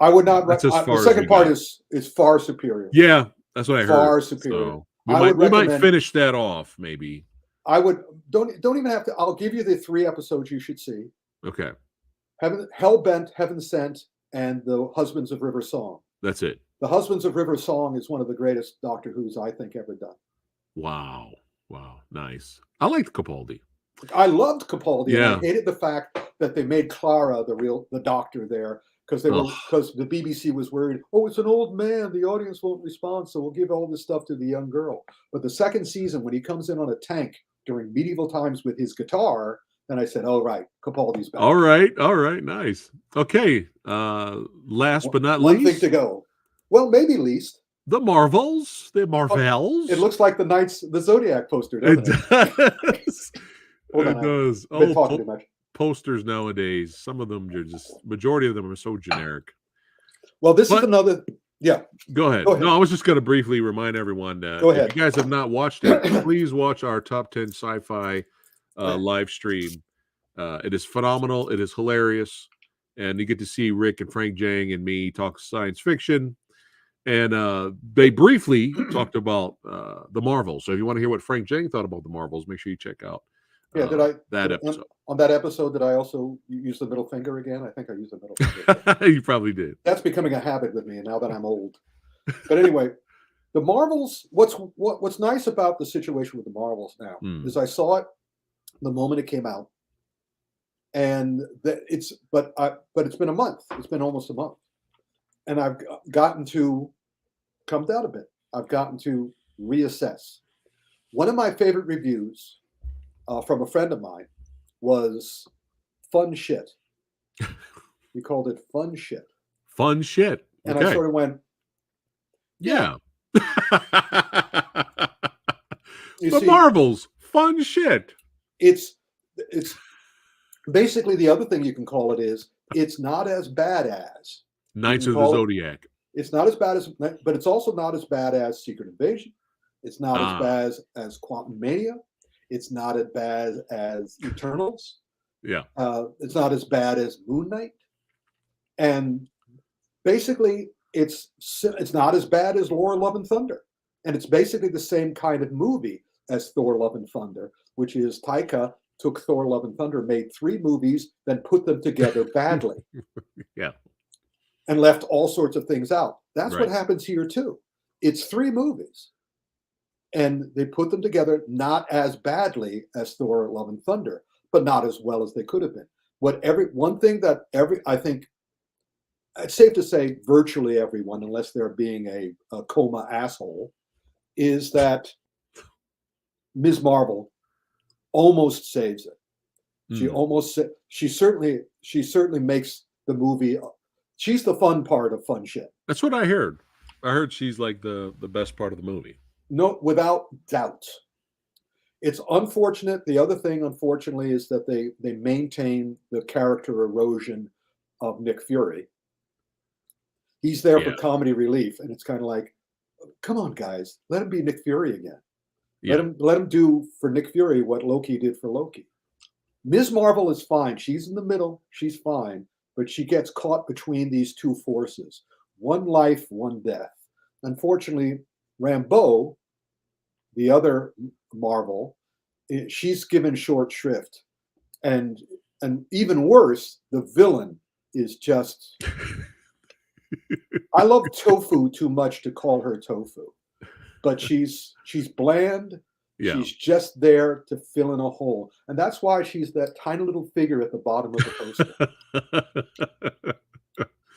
I would not. The second part is far superior. Yeah, that's what I heard. Far superior. So we might finish that off, maybe. I would don't even have to. I'll give you the 3 episodes you should see. Okay. Hellbent, Heaven Sent, and The Husbands of River Song. That's it. The Husbands of River Song is one of the greatest Doctor Who's I think ever done. Wow. Nice. I liked Capaldi. I loved Capaldi. Yeah. And I hated the fact that they made Clara the doctor there, because the BBC was worried. Oh, it's an old man. The audience won't respond, so we'll give all this stuff to the young girl. But the second season, when he comes in on a tank during medieval times with his guitar, then I said, "Oh right, Capaldi's back." All right, nice. Okay, last but not One least, thing to go. Well, maybe least. the Marvels. The It Marvels. looks like the Zodiac poster, It doesn't it? does. Hold It on, does. I've been Oh, talking too much. posters nowadays. Some of them are just. Majority of them are so generic. Well, this is But- another. Yeah. Go ahead. Go ahead. No, I was just going to briefly remind everyone that Go if ahead. you guys have not watched it, please watch our top 10 sci-fi live stream. It is phenomenal. It is hilarious. And you get to see Rick and Frank Jang and me talk science fiction. And they briefly talked about the Marvels. So if you want to hear what Frank Jang thought about the Marvels, make sure you check out that episode. On that episode, did I also use the middle finger again? I think I used the middle finger. You probably did. That's becoming a habit with me now that I'm old. But anyway, the Marvels. What's nice about the situation with the Marvels now is I saw it the moment it came out, and it's been a month. It's been almost a month, and I've gotten to come down a bit. I've gotten to reassess. One of my favorite reviews from a friend of mine was fun shit. He called it fun shit. Fun shit. And Okay. I sort of went, yeah. you The see, Marvels. Fun shit. it's basically the other thing you can call it is it's not as bad as Knights of the call it- Zodiac. it's not as bad as, but it's also not as bad as Secret Invasion. It's not as bad as Quantum Mania. It's not as bad as Eternals. Yeah. It's not as bad as Moon Knight. And basically, it's not as bad as Thor: Love and Thunder. And it's basically the same kind of movie as Thor: Love and Thunder, which is Taika took Thor: Love and Thunder, made 3 movies, then put them together badly. Yeah. And left all sorts of things out. That's Right. what happens here too. It's 3 movies. And they put them together not as badly as Thor: Love and Thunder, but not as well as they could have been. I think it's safe to say virtually everyone, unless they're being a coma asshole, is that Ms. Marvel almost saves it. She certainly makes the movie. She's the fun part of fun shit. That's what I heard. I heard she's like the best part of the movie. No, without doubt. It's unfortunate. The other thing, unfortunately, is that they maintain the character erosion of Nick Fury. He's there for comedy relief, and it's kind of like, come on, guys, let him be Nick Fury again. Yeah. Let him do for Nick Fury what Loki did for Loki. Ms. Marvel is fine. She's in the middle. She's fine, but she gets caught between these 2 forces: one life, one death. Unfortunately, Rambeau, the other Marvel, she's given short shrift, and even worse, the villain is just. I love Tofu too much to call her Tofu, but she's bland. Yeah. She's just there to fill in a hole, and that's why she's that tiny little figure at the bottom of the poster.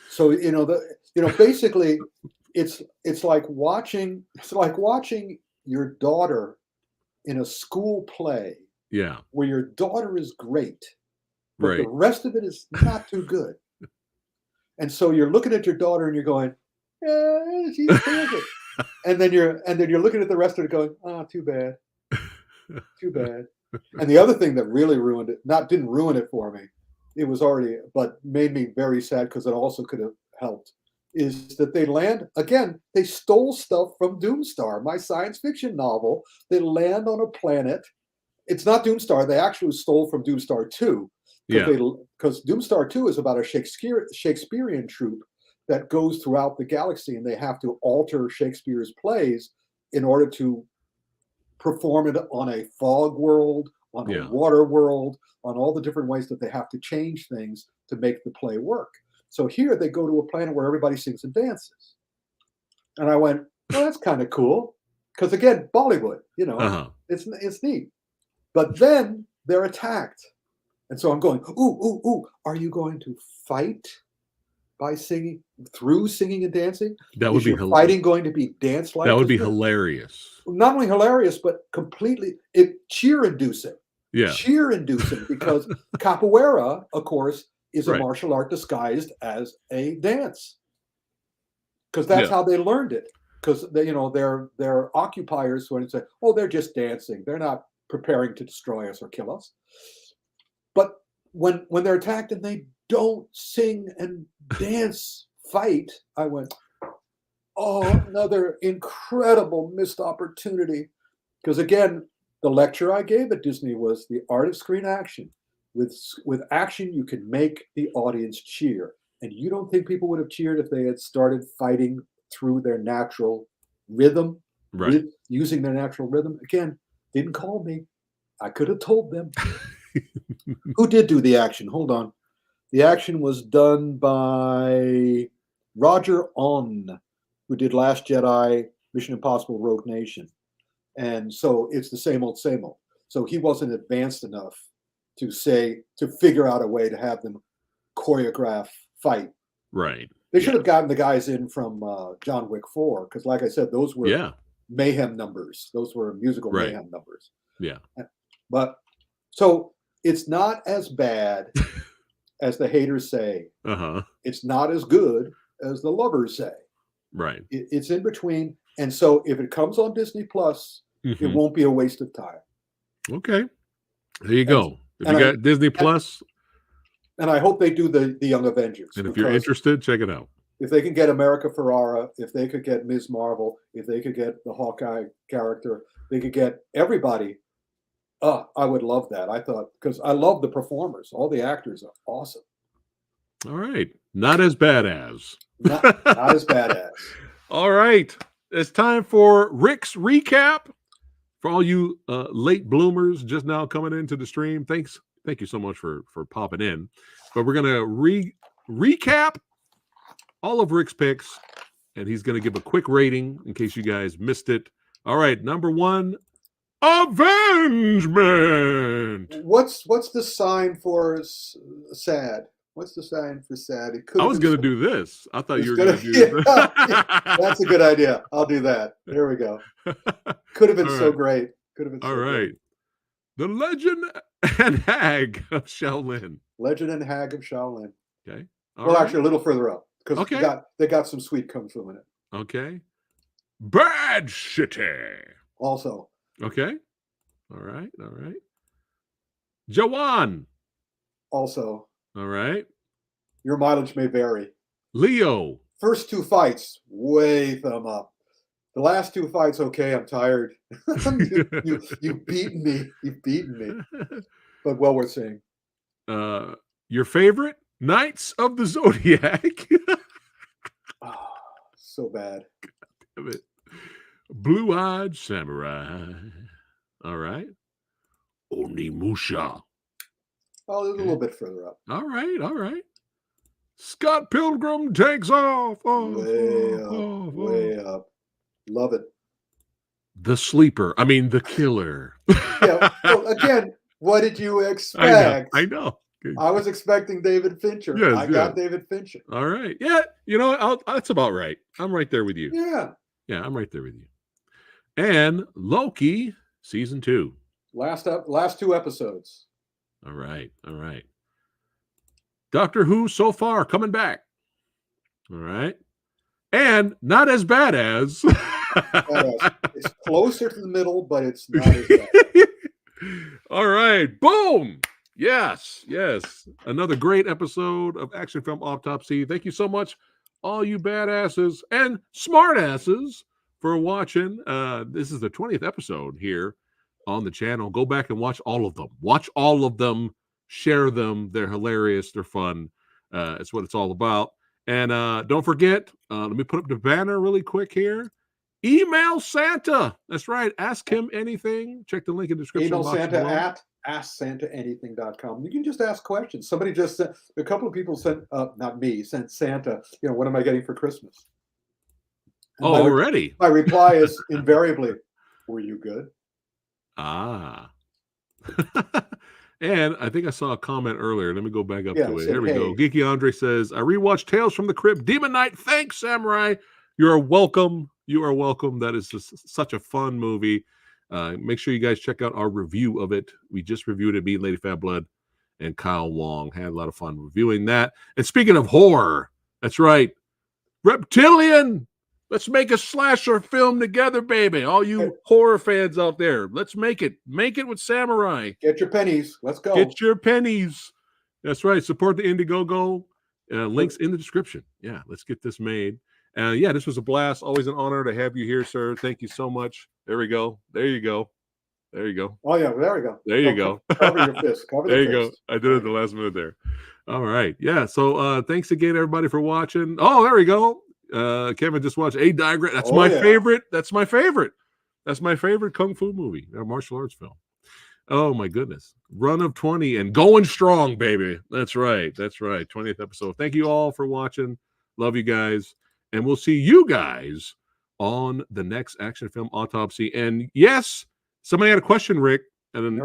So basically, it's like watching your daughter in a school play. Yeah. Where your daughter is great, but Right. the rest of it is not too good. And so you're looking at your daughter and you're going, yeah, she's terrific. and then you're looking at the rest of it going, oh, too bad. Too bad. And the other thing that really ruined it, didn't ruin it for me, it was already, but made me very sad because it also could have helped, is that they stole stuff from Doomstar, my science fiction novel. They land on a planet. It's not Doomstar. They actually stole from Doomstar 2. Because Doomstar 2 is about a Shakespearean troupe that goes throughout the galaxy, and they have to alter Shakespeare's plays in order to perform it on a fog world, on a water world, on all the different ways that they have to change things to make the play work. So here they go to a planet where everybody sings and dances. And I went, well, that's kind of cool. Because again, Bollywood, it's neat. But then they're attacked. And so I'm going, ooh, are you going to fight by singing and dancing? That would Is be your fighting going to be dance-like? that would be 'Cause hilarious. not only hilarious, but completely cheer-inducing. Yeah. Cheer-inducing because capoeira, of course, is a Right. martial art disguised as a dance. Because that's Yeah. how they learned it. Because their occupiers when say, "Oh, they're just dancing. They're not preparing to destroy us or kill us." But when they're attacked and they don't sing and dance, fight, I went, "Oh, another incredible missed opportunity." Because again, the lecture I gave at Disney was the art of screen action. With action, you can make the audience cheer. And you don't think people would have cheered if they had started fighting through their natural rhythm, Right. using their natural rhythm? Again, didn't call me. I could have told them. Who did do the action? Hold on. The action was done by Roger On, who did Last Jedi, Mission Impossible, Rogue Nation. And so it's the same old, same old. So he wasn't advanced enough to figure out a way to have them choreograph fight. Right. They should have gotten the guys in from John Wick 4, because like I said, those were mayhem numbers. Those were musical mayhem numbers. Yeah. But so it's not as bad as the haters say. It's not as good as the lovers say. Right. It's in between. And so if it comes on Disney Plus, it won't be a waste of time. Okay. There you go. If you got Disney Plus. And I hope they do the Young Avengers. And if you're interested, check it out. If they can get America Ferrara, if they could get Ms. Marvel, if they could get the Hawkeye character, they could get everybody. I would love that. I thought, because I love the performers. All the actors are awesome. All right. Not as bad as. Not as bad as. All right. It's time for Ric's recap. For all you late bloomers just now coming into the stream, thank you so much for popping in. But we're going to recap all of Ric's picks, and he's going to give a quick rating in case you guys missed it. All right, number 1, Avengement. What's the sign for sad? What's the sign for sad? I was going to do this. I thought you were going to do this. That's a good idea. I'll do that. There we go. Could have been so great. Could have been all right. Great. The Legend and Hag of Shaolin. Legend and Hag of Shaolin. Okay. Actually, a little further up because they got some sweet kung fu in it. Okay. Bad City. Also. Okay. All right. All right. Jawan. Also. All right. Your mileage may vary. Leo. First 2 fights, way thumb up. The last 2 fights, okay, I'm tired. You've beaten me. You've beaten me. But well worth seeing. Your favorite? Knights of the Zodiac. So bad. God damn it. Blue-eyed Samurai. All right. Onimusha. Oh, there's a little bit further up. All right. All right. Scott Pilgrim takes off. Way up. Love it. The Sleeper. I mean, the Killer. Yeah. Well, again, what did you expect? I know. I was expecting David Fincher. Yes, I got David Fincher. All right. Yeah. You know, that's about right. I'm right there with you. Yeah. Yeah, I'm right there with you. And Loki, season 2. Last 2 episodes. All right. All right. Doctor Who so far coming back. All right. And not as bad as. It's closer to the middle, but it's not as bad. All right. Boom. Yes. Yes. Another great episode of Action Film Autopsy. Thank you so much, all you badasses and smartasses, for watching. This is the 20th episode here on the channel. Go back and watch all of them. Watch all of them. Share them. They're hilarious. They're fun. It's what it's all about. And don't forget, let me put up the banner really quick here. Email Santa. That's right. Ask him anything. Check the link in the description. Email Santa at asksantaanything.com. You can just ask questions. Somebody just sent, a couple of people sent, not me, sent Santa, what am I getting for Christmas? And already? My reply is invariably, were you good? Ah. And I think I saw a comment earlier. Let me go back up to it. said, Here we go. hey. Geeky Andre says, I rewatched Tales from the Crypt, Demon Knight. Thanks, Samurai. You are welcome. You are welcome. That is such a fun movie. Make sure you guys check out our review of it. We just reviewed it, me, Lady Fat Blood, and Kyle Wong. Had a lot of fun reviewing that. And speaking of horror, that's right. Reptilian. Let's make a slasher film together, baby. All you horror fans out there, let's make it. Make it with Samurai. Get your pennies. Let's go. Get your pennies. That's right. Support the Indiegogo. Links in the description. Yeah, let's get this made. Yeah, this was a blast. Always an honor to have you here, sir. Thank you so much. There we go. There you go. There you go. Oh, yeah. There we go. There you go. Cover your fist. Cover there the you fist. go. I did it at the last minute there. All right. Yeah. So thanks again, everybody, for watching. Oh, there we go. Kevin just watched A Diagram. That's my favorite. That's my favorite. That's my favorite kung fu movie, or martial arts film. Oh my goodness. Run of 20 and going strong, baby. That's right. That's right. 20th episode. Thank you all for watching. Love you guys. And we'll see you guys on the next action film Autopsy. And yes, somebody had a question, Rick. And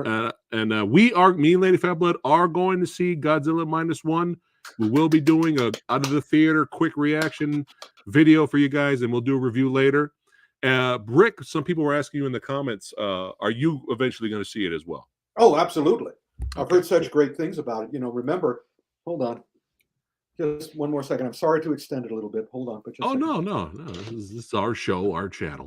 we are, me and Lady Fat Blood, are going to see Godzilla -1. We will be doing a out of the theater quick reaction video for you guys, and we'll do a review later. Rick, some people were asking you in the comments, are you eventually going to see it as well? Oh, absolutely. I've heard such great things about it. You know, remember, hold on. Just one more second. I'm sorry to extend it a little bit. Hold on. Oh, no. This is our show, our channel.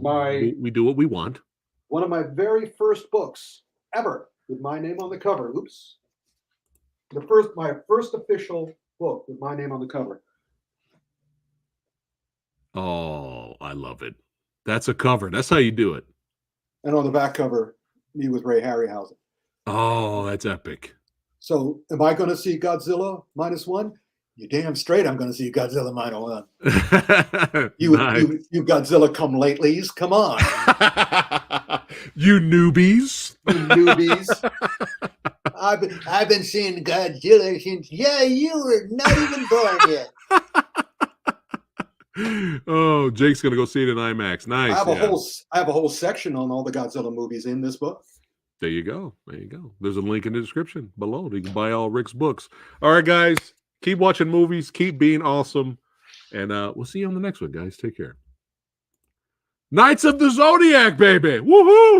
We do what we want. One of my very first books ever with my name on the cover. Oops. My first official book with my name on the cover. Oh, I love it. That's a cover. That's how you do it. And on the back cover, me with Ray Harryhausen. Oh, that's epic. So am I going to see Godzilla -1? You damn straight I'm going to see Godzilla -1. you Godzilla come latelys. Come on. You newbies. You newbies. I've been seeing Godzilla since you were not even born yet. Oh, Jake's gonna go see it in IMAX. Nice. I have a whole section on all the Godzilla movies in this book. There you go. There you go. There's a link in the description below. You can buy all Rick's books. All right, guys. Keep watching movies. Keep being awesome. And we'll see you on the next one, guys. Take care. Knights of the Zodiac, baby. Woohoo!